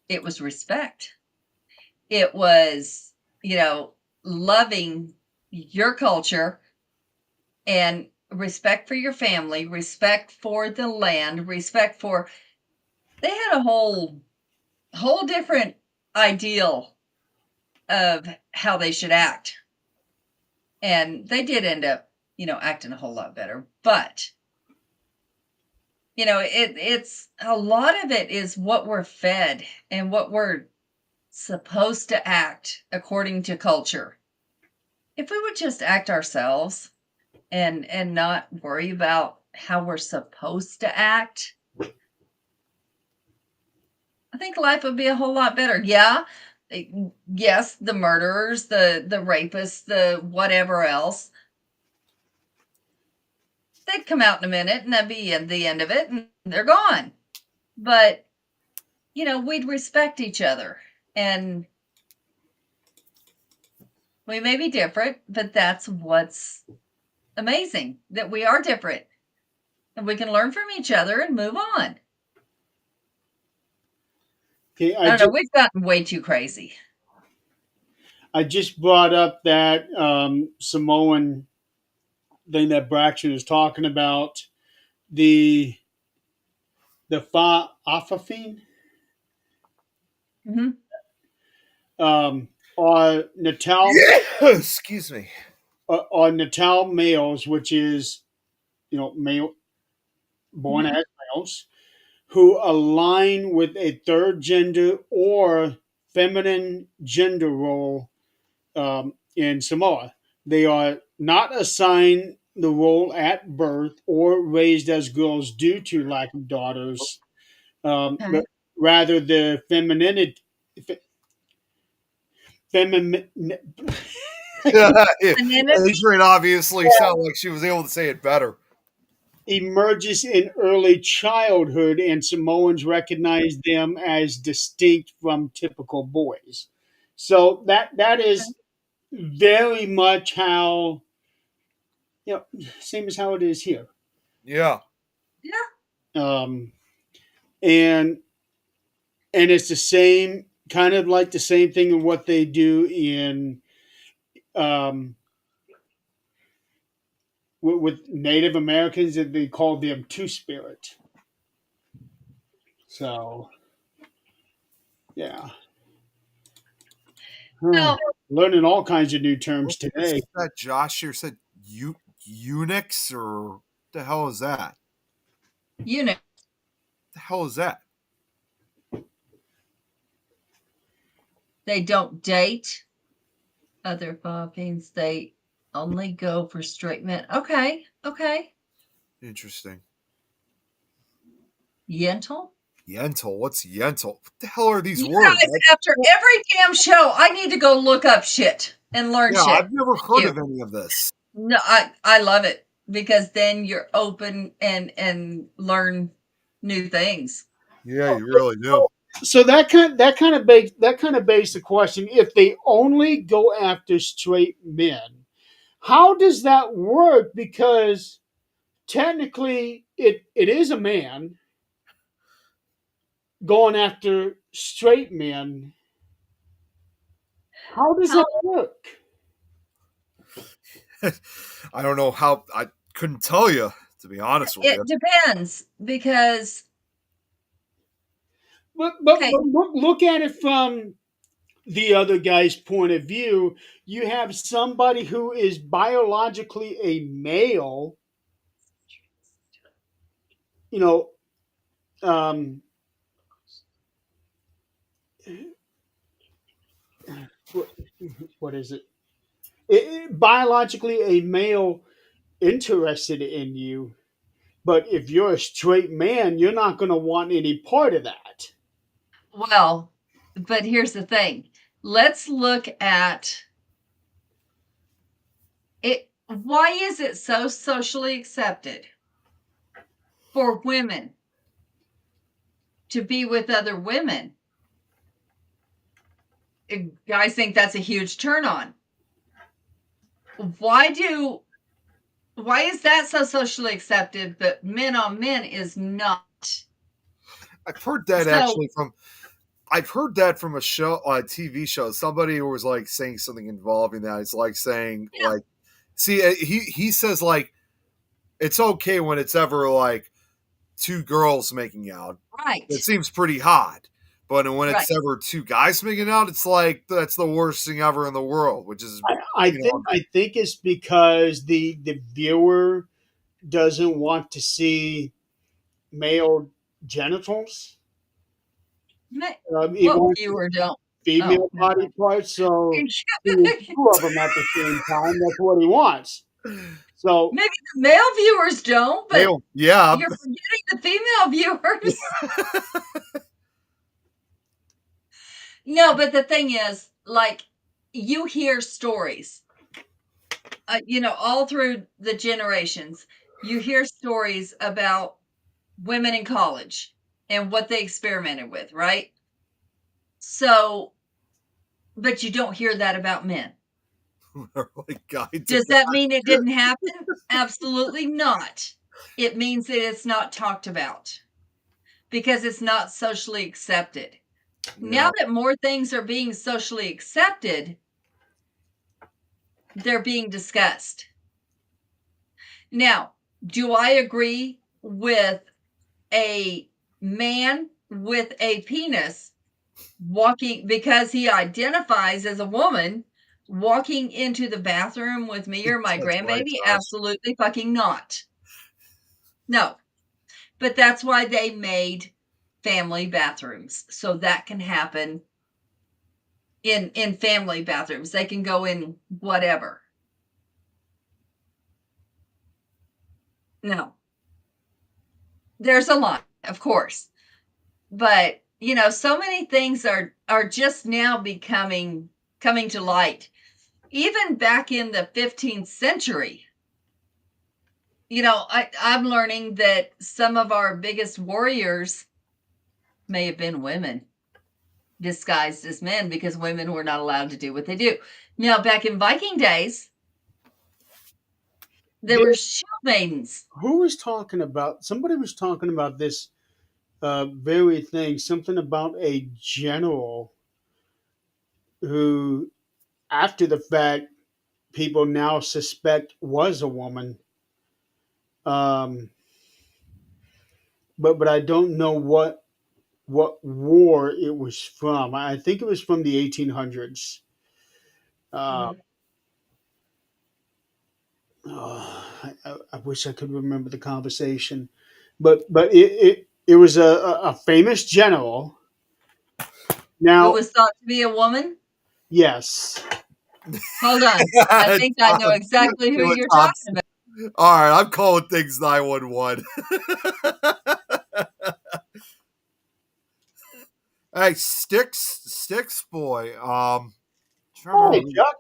It was respect. It was, loving your culture and respect for your family, respect for the land, respect for, they had a whole different ideal of how they should act. And they did end up, acting a whole lot better. But, it's a lot of it is what we're fed and what we're supposed to act according to culture. If we would just act ourselves and not worry about how we're supposed to act, I think life would be a whole lot better. Yeah. Yes, the murderers, the rapists, the whatever else, they'd come out in a minute and that'd be the end of it and they're gone. But, we'd respect each other and we may be different, but that's what's amazing, that we are different and we can learn from each other and move on. Okay, I don't know. We've gotten way too crazy. I just brought up that Samoan thing that Braxton was talking about, the Afafine, Hmm. are Natal Excuse me. are Natal males, which is male born Hmm. as males, who align with a third gender or feminine gender role in Samoa. They are not assigned the role at birth or raised as girls due to lack of daughters, Okay. but rather the femininity. Femin, Adrian obviously sounded like she was able to say it better. emerges in early childhood, and Samoans recognize them as distinct from typical boys. So that is very much how same as how it is here. Yeah. Yeah. Um, and it's the same kind of like the same thing in what they do in um, with Native Americans, that they call them Two Spirit. So yeah. Well, Learning all kinds of new terms What was today. that Josh here said? Eunuchs or the hell is that? you The hell is that? they don't date other Philippines. They only go for straight men. Okay. Okay. Interesting. Yentl? Yentl. What's Yentl? What the hell are these You words? guys, after every damn show, I need to go look up shit and learn Yeah, shit. I've never Thank heard you. of any of this. No, I love it because then you're open and learn new things. Yeah, you really do. So that kind of begs the question: if they only go after straight men, how does that work? Because technically, it is a man going after straight men. How does How that work? I don't know how. I couldn't tell you, to be honest with it you. depends because But okay, look at it from the other guy's point of view. You have somebody who is biologically a male, you know, um, what, what is it? Biologically a male interested in you, but if you're a straight man, you're not going to want any part of that. well, but here's the thing. Let's look at it. Why is it so socially accepted for women to be with other women? Guys think that's a huge turn on. Why do why is that so socially accepted, but men on men is not? I've heard that So actually from. I've heard that from a show, a TV show. Somebody who was like saying something involving that. It's like saying yeah, like, see, he says like it's okay when it's ever like two girls making out. right, It seems pretty hot. But when right. it's ever two guys making out, it's like that's the worst thing ever in the world, which is I you know think it's because the viewer doesn't want to see male genitals. He What wants viewer don't? Oh, female never body mind. parts, so seeing two of them at the same time, that's what he wants. So Maybe the male viewers don't, but yeah. you're forgetting the female viewers. No, but the thing is, like, you hear stories, all through the generations, you hear stories about women in college and what they experimented with, right? So, but you don't hear that about men. like guy Does that mean it didn't happen? Absolutely not. It means that it's not talked about because it's not socially accepted. yeah. Now that more things are being socially accepted, they're being discussed. Now, do I agree with a man with a penis walking because he identifies as a woman walking into the bathroom with me or my That's right, grandbaby? Josh. Absolutely fucking not. No. But that's why they made family bathrooms so that can happen in family bathrooms. They can go in whatever. No. There's a lot, of course. But, so many things are just now coming to light. Even back in the 15th century, I'm learning that some of our biggest warriors may have been women disguised as men because women were not allowed to do what they do. Now, back in Viking days, there were shield maidens. who was talking about? Somebody was talking about this very thing. Something about a general who, after the fact, people now suspect was a woman. Um, but I don't know what war it was from. I think it was from the 1800s. Uh, Mhm. I wish I could remember the conversation, but it was a famous general. Who Now, was thought to be a woman? yes, Hold on. I think I know Tom, exactly see who what you're Tom talking about. All right, I'm calling things 911. Hey, Sticks boy. Trying to Hey, remember- Chuck.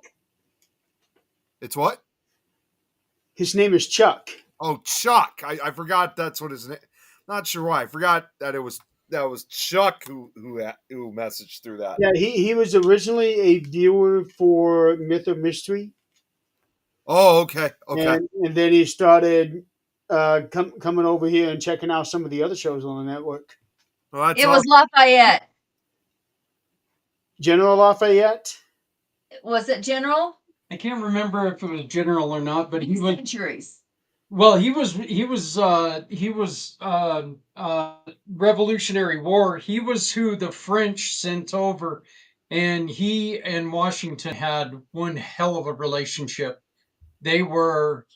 It's what? His name is Chuck. Oh, Chuck. I forgot that's what his name. Not sure why. I forgot that was Chuck who messaged through that. Yeah, he was originally a viewer for Myth or Mystery, Oh, okay. Okay. and then he started coming over here and checking out some of the other shows on the network. Well, that's It was awesome. Lafayette. General Lafayette. Was it General? I can't remember if it was General or not, but he was. Centuries. Well, he was Revolutionary War. He was who the French sent over, and he and Washington had one hell of a relationship. They were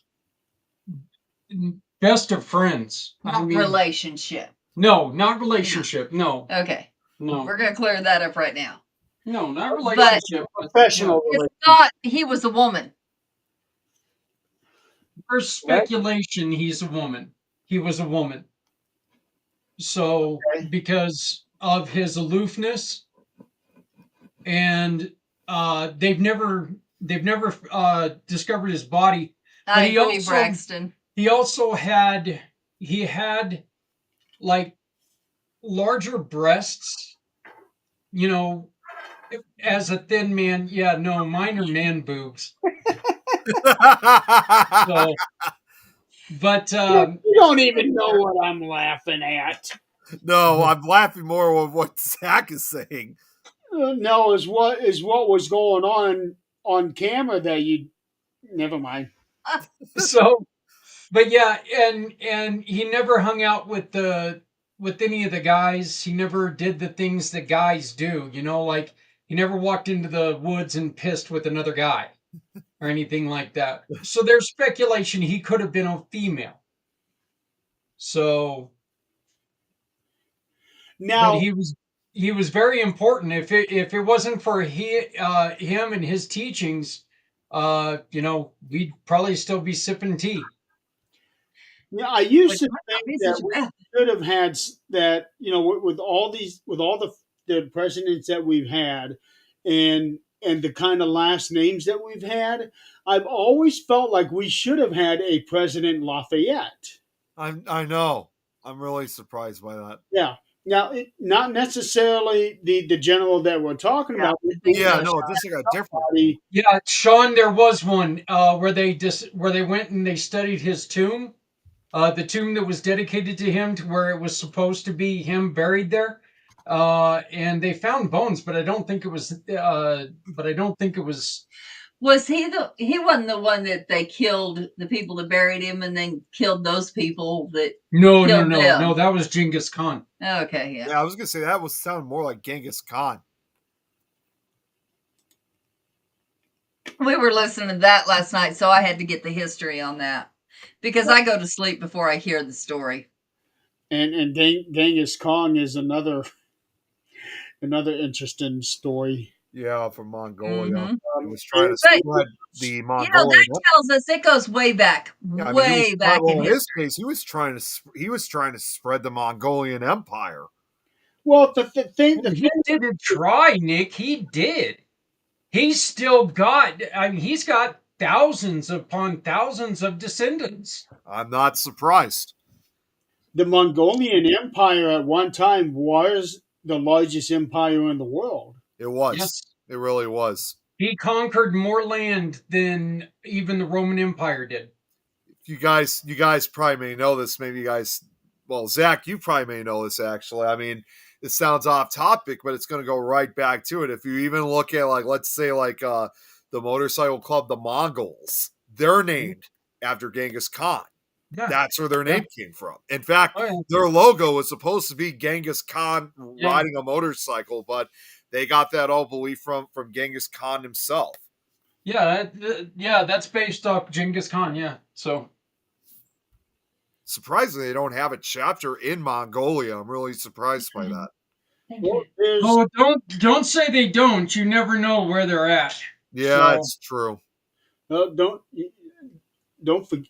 best of friends. Not relationship. No, not relationship. No, Okay. no, We're going to clear that up right now. no, not relationship. but- Professional. It's not, he was a woman. First speculation, he's a woman. He was a woman. So Okay. because of his aloofness, and they've never discovered his body. I he agree, also- Braxton. He also had like larger breasts, you know, as a thin man. Yeah, no, mine are man boobs. So, but You don't even know what I'm laughing at. No, I'm laughing more at what Zach is saying. No, is what was going on camera that you. Never mind. so, but yeah, and he never hung out with any of the guys. He never did the things that guys do, like he never walked into the woods and pissed with another guy or anything like that. So there's speculation he could have been a female. So, Now, but he was very important. If it wasn't for him and his teachings, we'd probably still be sipping tea. yeah, I used to Like, think that we should have had that. With all the presidents that we've had, and the kind of last names that we've had, I've always felt like we should have had a President Lafayette. I know. I'm really surprised by that. Yeah. Now, not necessarily the general that we're talking about. Yeah, no, this thing got different. Somebody- Yeah, Sean, there was one where they went and they studied his tomb, the tomb that was dedicated to him, to where it was supposed to be him buried there, and they found bones, but I don't think it was. Was he he wasn't the one that they killed the people that buried him and then killed those people that. No, Killed them. no. That was Genghis Khan. Okay, yeah. Yeah, I was gonna say that was sounding more like Genghis Khan. We were listening to that last night, so I had to get the history on that because I go to sleep before I hear the story. and Genghis Khan is another interesting story. Yeah, from Mongolia. Mhm. He was trying to But, spread the Mongolian. that tells us it goes way back, Yeah, I mean, way back well, in in history. his case, he was trying to spread the Mongolian Empire. Well, the thing, He didn't try, Nick. He did. He's still got. I mean, he's got thousands upon thousands of descendants. I'm not surprised. the Mongolian Empire at one time was the largest empire in the world. It was. Yes. It really was. He conquered more land than even the Roman Empire did. You guys probably may know this. Maybe you guys, well, Zach, you probably may know this actually. I mean, it sounds off topic, but it's going to go right back to it. If you even look at let's say the motorcycle club, the Mongols, they're named after Genghis Khan. Yeah. That's where their name came from. In fact, Oh, yeah. their logo was supposed to be Genghis Khan Yeah. riding a motorcycle, but they got that all belief from Genghis Khan himself. Yeah, that's based off Genghis Khan. Yeah, so Surprisingly, they don't have a chapter in Mongolia. I'm really surprised by that. Well, there's, oh, don't say they don't. You never know where they're at. Yeah, So- it's true. don't forget.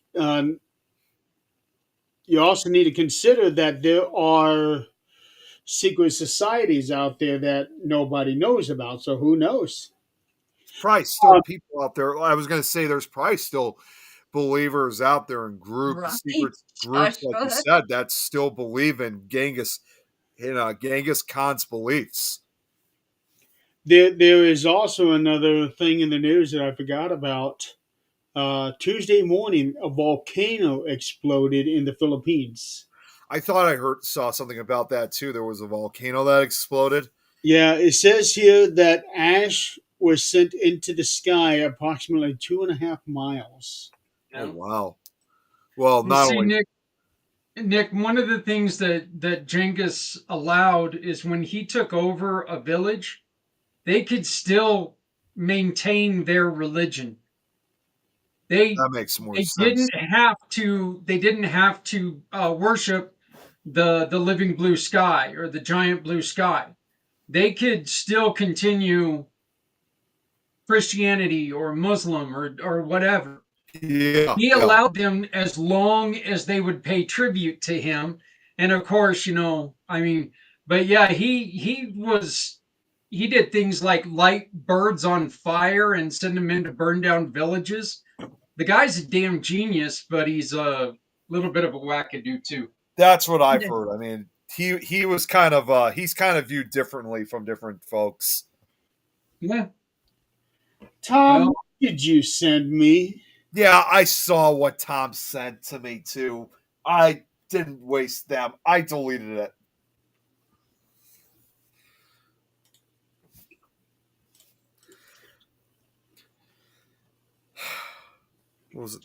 You also need to consider that there are secret societies out there that nobody knows about. So who knows? Probably still people out there. I was going to say there's probably still believers out there in groups, Right, secret groups, like you Joshua. said, that still believe in Genghis Khan's beliefs. There is also another thing in the news that I forgot about. Tuesday morning, a volcano exploded in the Philippines. I thought I saw something about that too. There was a volcano that exploded. Yeah, it says here that ash was sent into the sky approximately 2.5 miles. Oh wow! Well, And not see, only Nick, one of the things that Genghis allowed is when he took over a village, they could still maintain their religion. They that makes more they sense. didn't have to worship the living blue sky or the giant blue sky. They could still continue Christianity or Muslim or whatever. Yeah, He yeah. allowed them as long as they would pay tribute to him. And of course, I mean, but yeah, he did things like light birds on fire and send them in to burn down villages. The guy's a damn genius, but he's a little bit of a wackadoo too. That's what I've heard. I mean, he was kind of he's kind of viewed differently from different folks. Yeah. Tom, Well, what did you send me? Yeah, I saw what Tom sent to me too. I didn't waste them. I deleted it.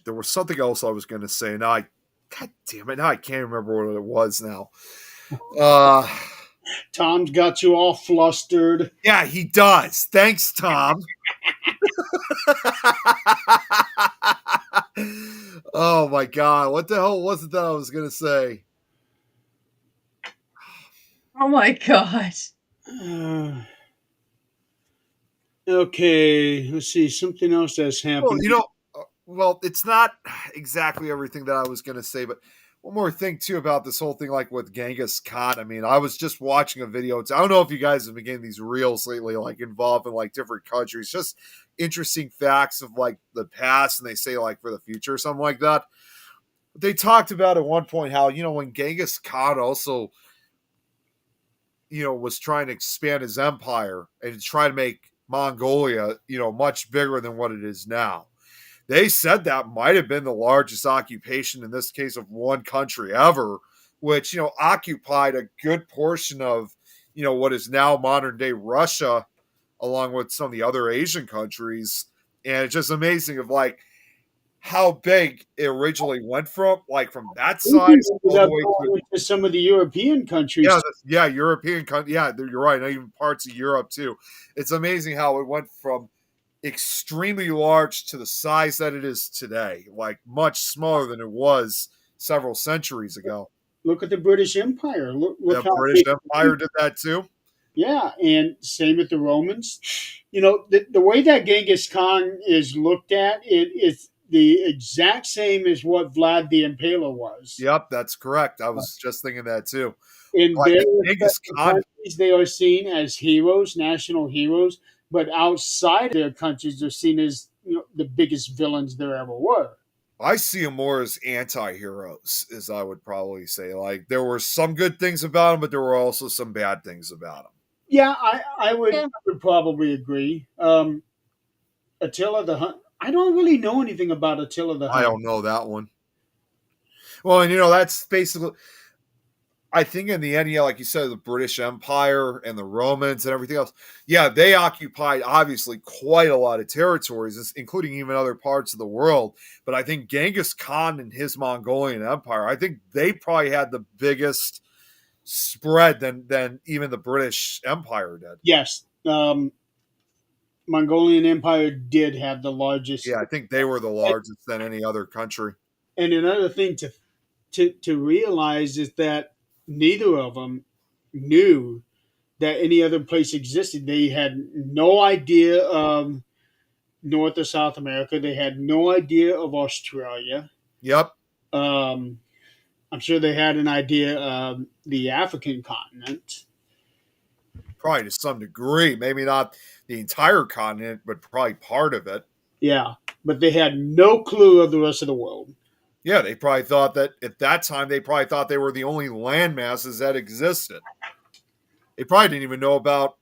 There was something else I was going to say. God damn it! Now I can't remember what it was now. Tom's got you all flustered. Yeah, he does. Thanks, Tom. Oh my god, what the hell was it that I was going to say? Oh my gosh. Okay, let's see. Something else that's happening. Well, it's not exactly everything that I was going to say, but one more thing too about this whole thing, like with Genghis Khan. I mean, I was just watching a video. I don't know if you guys have been getting these reels lately, like involved in like different countries, just interesting facts of like the past, and they say like for the future or something like that. They talked about at one point how, when Genghis Khan also, was trying to expand his empire and try to make Mongolia, much bigger than what it is now. They said that might have been the largest occupation, in this case, of one country ever, which, occupied a good portion of, what is now modern day Russia, along with some of the other Asian countries. And it's just amazing of like how big it originally went from that side all the way to some of the European countries. European countries. Yeah, you're right. And even parts of Europe too. It's amazing how it went from extremely large to the size that it is today, like much smaller than it was several centuries ago. Look at the British Empire. Look The how British big Empire did that too. Yeah, and same with the Romans. The way that Genghis Khan is looked at, it is the exact same as what Vlad the Impaler was. Yep, that's correct. I was just thinking that too. In Like their Genghis respective Khan, countries, they are seen as heroes, national heroes, but outside their countries, they're seen as the biggest villains there ever were. I see them more as anti-heroes, as I would probably say. Like there were some good things about them, but there were also some bad things about them. Yeah, I would, Yeah. I would probably agree. Attila the Hun. I don't really know anything about Attila the Hun. I don't know that one. Well, and that's basically, I think in the end, like you said, the British Empire and the Romans and everything else, they occupied obviously quite a lot of territories, including even other parts of the world. But I think Genghis Khan and his Mongolian Empire, I think they probably had the biggest spread than even the British Empire did. Yes, Mongolian Empire did have the largest. Yeah, I think they were the largest than any other country. And another thing to realize is that neither of them knew that any other place existed. They had no idea of North or South America. They had no idea of Australia. Yep. I'm sure they had an idea of the African continent. probably to some degree, maybe not the entire continent, but probably part of it. Yeah, but they had no clue of the rest of the world. Yeah, they probably thought that at that time they probably thought they were the only land masses that existed. They probably didn't even know about,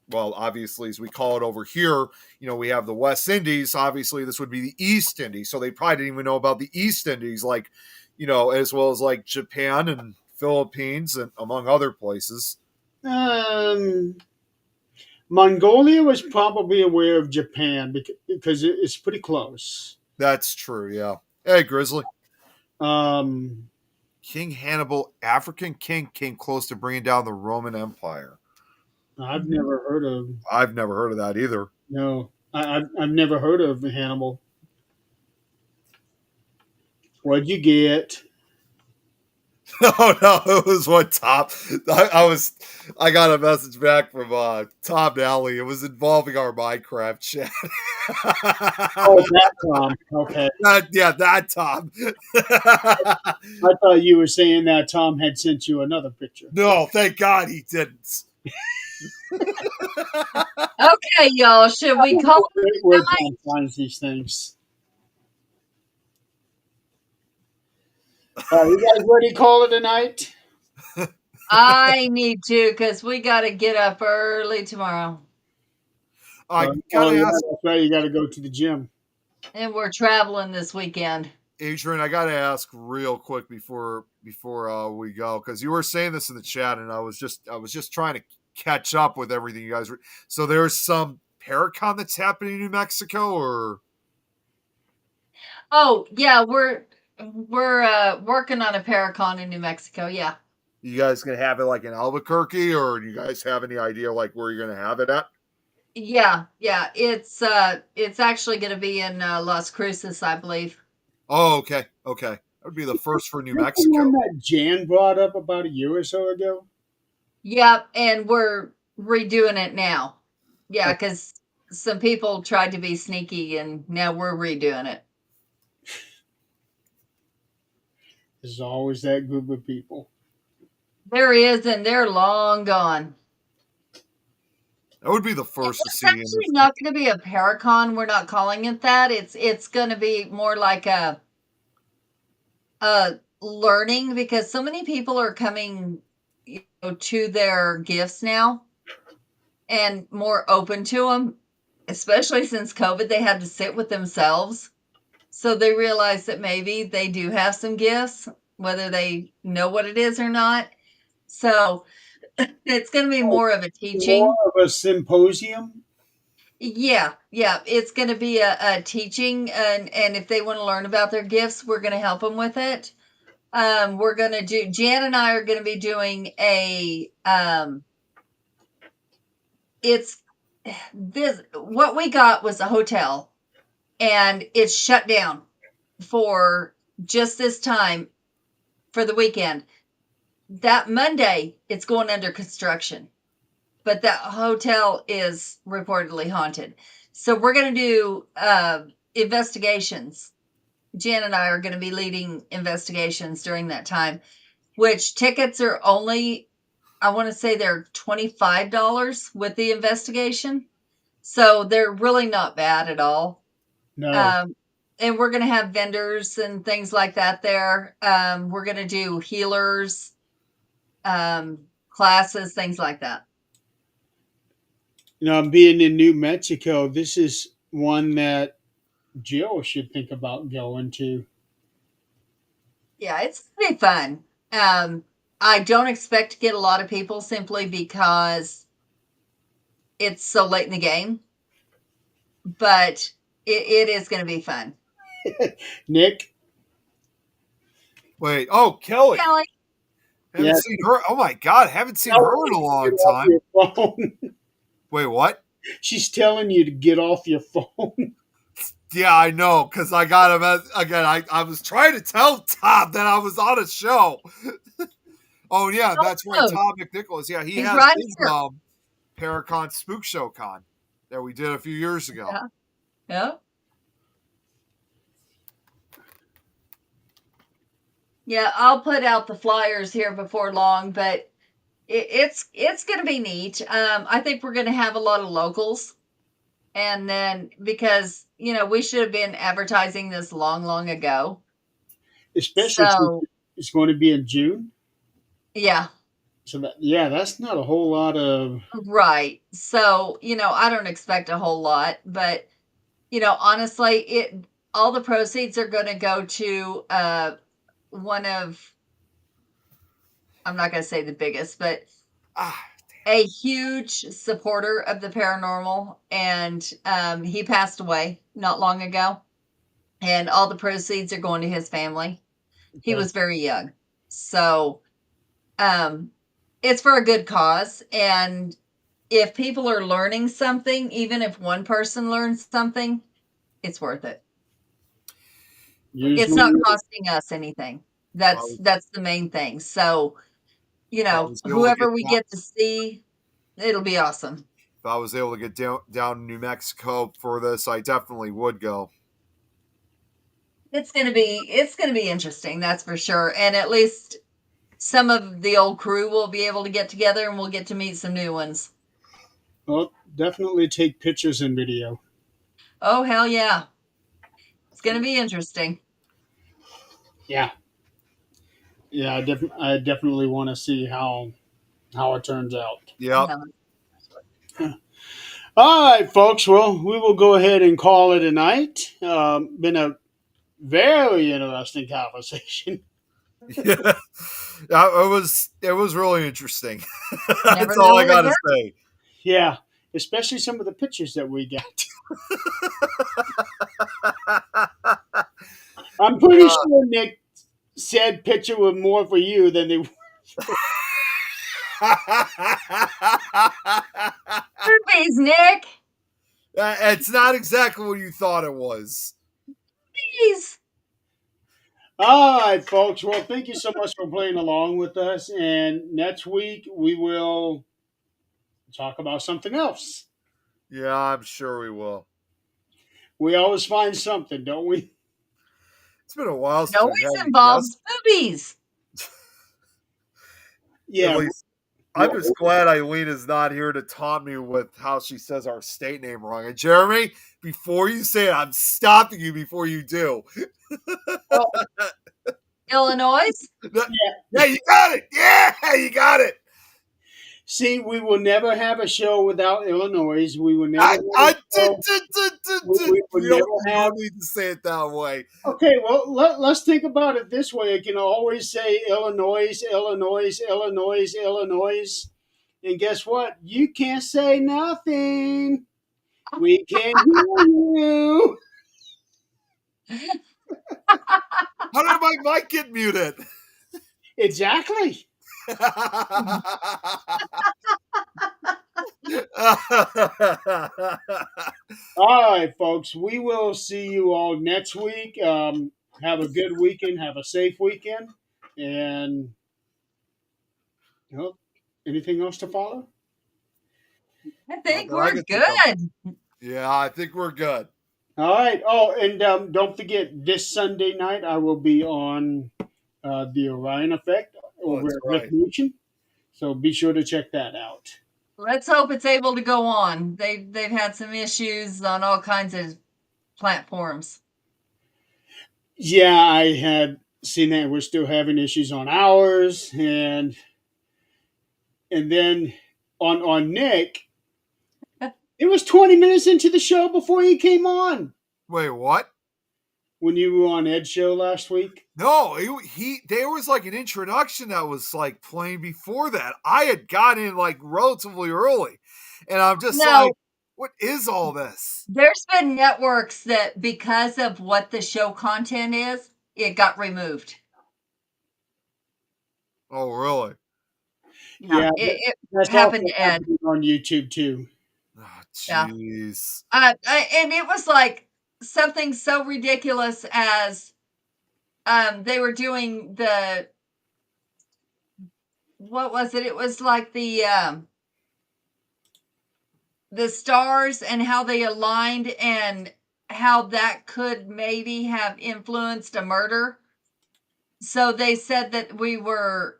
well, obviously, as we call it over here, we have the West Indies. Obviously, this would be the East Indies. So they probably didn't even know about the East Indies, like, as well as like Japan and Philippines and among other places. Mongolia was probably aware of Japan because it's pretty close. That's true, yeah. Hey, Grizzly. Um, King Hannibal, African king, came close to bringing down the Roman Empire. I've never heard of. I've never heard of that either. No, I've never heard of Hannibal. What'd you get? No, it was what Tom. I got a message back from Tom Nally. It was involving our Minecraft chat. Oh, that Tom. Okay. That Tom. I thought you were saying that Tom had sent you another picture. No, thank God he didn't. Okay, y'all. Should we call it Where tonight? Tom finds these things. You guys ready to call it a night? I need to because we got to get up early tomorrow. I Oh, gotta yeah, ask that's right. You got to go to the gym. And we're traveling this weekend. Adrian. I gotta ask real quick before we go, because you were saying this in the chat, and I was just trying to catch up with everything you guys were. So there's some Paracon that's happening in New Mexico, or Oh yeah, we're working on a Paracon in New Mexico. Yeah. you guys gonna have it like in Albuquerque, or do you guys have any idea like where you're gonna have it at? Yeah. It's actually going to be in Las Cruces, I believe. Oh, okay. That would be the first for New That's the one Mexico. that Jan brought up about a year or so ago. Yep, and we're redoing it now. Yeah, because some people tried to be sneaky, and now we're redoing it. There's always that group of people. There is, and they're long gone. That would be the first to It's see. actually not going to be a Paracon. We're not calling it that. It's going to be more like a learning, because so many people are coming to their gifts now and more open to them, especially since COVID. They had to sit with themselves, so they realize that maybe they do have some gifts, whether they know what it is or not. So it's going to be more of a teaching. More of a symposium. Yeah, it's going to be a teaching, and if they want to learn about their gifts, we're going to help them with it. We're going to do, Jan and I are going to be doing what we got was a hotel, and it's shut down for just this time for the weekend. That Monday, it's going under construction, but that hotel is reportedly haunted. So we're going to do investigations. Jan and I are going to be leading investigations during that time, which tickets are only, I want to say they're $25 with the investigation. So they're really not bad at all. No. And we're going to have vendors and things like that there. We're going to do healers, classes, things like that. Being in New Mexico, this is one that Jill should think about going to. Yeah, it's going to be fun. I don't expect to get a lot of people simply because it's so late in the game, but it is going to be fun. Nick? Wait, oh, Kelly. Haven't Yeah. seen her. Oh my God, haven't seen her in a long time. Your phone. Wait, what? She's telling you to get off your phone. Yeah, I know, because I got him again. I was trying to tell Tom that I was on a show. Oh yeah, that's right, Tom McNicholas. Yeah, he's has right his here. Paracon Spook Show Con that we did a few years ago. Yeah. Yeah, I'll put out the flyers here before long, but It's going to be neat. I think we're going to have a lot of locals, and then because we should have been advertising this long ago. Especially since So it's going to be in June. yeah, So that's not a whole lot of. right. So I don't expect a whole lot, but honestly, all the proceeds are going to go to one of, I'm not going to say the biggest, but Ah, a huge supporter of the paranormal, and he passed away not long ago, and all the proceeds are going to his family. He Okay. was very young, so um, it's for a good cause, and if people are learning something, even if one person learns something, it's worth it. It's Usually, not costing us anything. if I That's the main thing. So, if I was able to get whoever we down, get to see, it'll be awesome. if I was able to get down to New Mexico for this, I definitely would go. It's gonna be interesting, that's for sure. And at least some of the old crew will be able to get together and we'll get to meet some new ones. well, definitely take pictures and video. Oh hell yeah. It's gonna be interesting. Yeah, yeah. I definitely want to see how it turns out. Yep. Yeah. All right, folks. Well, we will go ahead and call it a night. Been a very interesting conversation. Yeah. It was really interesting. Never That's all know I what gotta say. Yeah, especially some of the pictures that we got. I'm pretty sure Nick said picture was more for you than they. Please, Nick. It's not exactly what you thought it was. Please. All right, folks. Well, thank you so much for playing along with us. And next week we will talk about something else. Yeah, I'm sure we will. We always find something, don't we? It's been a while It since we've always had any guests. involves boobies. At Yeah. least I'm Well, just glad Eileen's not here to taunt me with how she says our state name wrong. And Jeremy, before you say it, I'm stopping you before you do. well, Illinois? Yeah, you got it. Yeah, you got it. see, we will never have a show without Illinois. We will never I, have a I, show. We will you never don't, you have. don't need to say it that way. Okay, well, let's think about it this way. It can always say Illinois, Illinois, Illinois, Illinois. And guess what? You can't say nothing. We can't hear you. How did my mic get muted? Exactly. All right, folks. We will see you all next week. Have a good weekend. Have a safe weekend. And anything else to follow? I think But I we're can think of. good. Yeah, I think we're good. All right. Oh, and don't forget this Sunday night I will be on the Orion Effect Oh, over that's at right. Revolution. So be sure to check that out. Let's hope it's able to go on. They've had some issues on all kinds of platforms. Yeah, I had seen that we're still having issues on ours, and then on Nick, it was 20 minutes into the show before he came on. Wait, what? When you were on Ed's show last week. No, there was like an introduction that was like playing before that. I had got in like relatively early, and I'm just No, like, what is all this? there's been networks that because of what the show content is, it got removed. Oh, really? Yeah, It that's happened also to Ed. happening on YouTube too. Oh, Yeah. jeez. And it was like something so ridiculous as they were doing what was it? It was like the stars and how they aligned and how that could maybe have influenced a murder. So they said that we were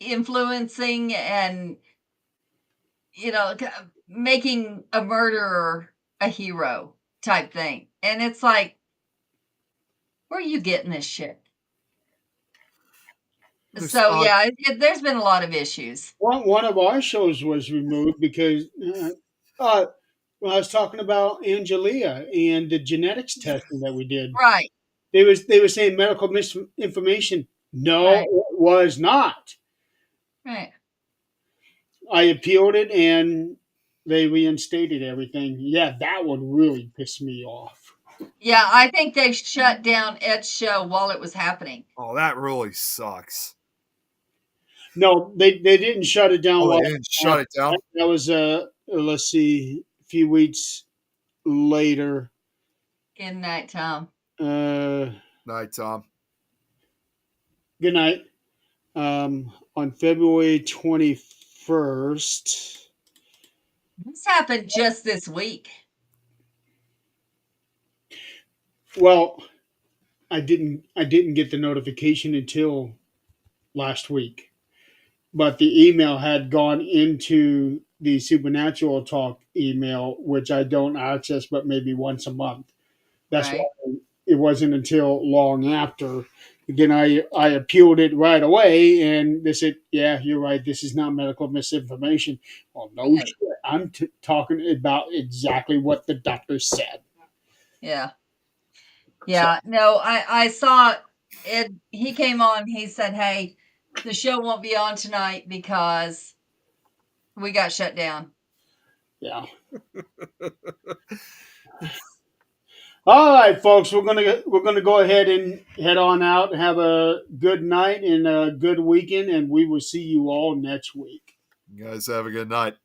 influencing and, making a murderer a hero type thing. And it's like, where are you getting this shit? So yeah, there's been a lot of issues. One of our shows was removed because well, I was talking about Angelia and the genetics testing that we did. Right. They were saying medical misinformation. No, Right. it was not. Right. I appealed it and they reinstated everything. Yeah, that one really pissed me off. Yeah, I think they shut down Ed's show while it was happening. Oh, that really sucks. No, they didn't shut it down. Oh, while they didn't shut it down? That was let's see, a few weeks later. Good night, Tom. Night, Tom. Good night. On February 21st. This happened just this week. Well, I didn't get the notification until last week. But the email had gone into the Supernatural Talk email, which I don't access but maybe once a month. That's Right. why it wasn't until long after. Then I appealed it right away, and they said, "Yeah, you're right. This is not medical misinformation." Well, no Yeah. shit. I'm talking about exactly what the doctor said. Yeah. Yeah. No, I saw Ed. He came on. He said, "Hey, the show won't be on tonight because we got shut down." Yeah. All right, folks, we're gonna go ahead and head on out. Have a good night and a good weekend, and we will see you all next week. You guys have a good night.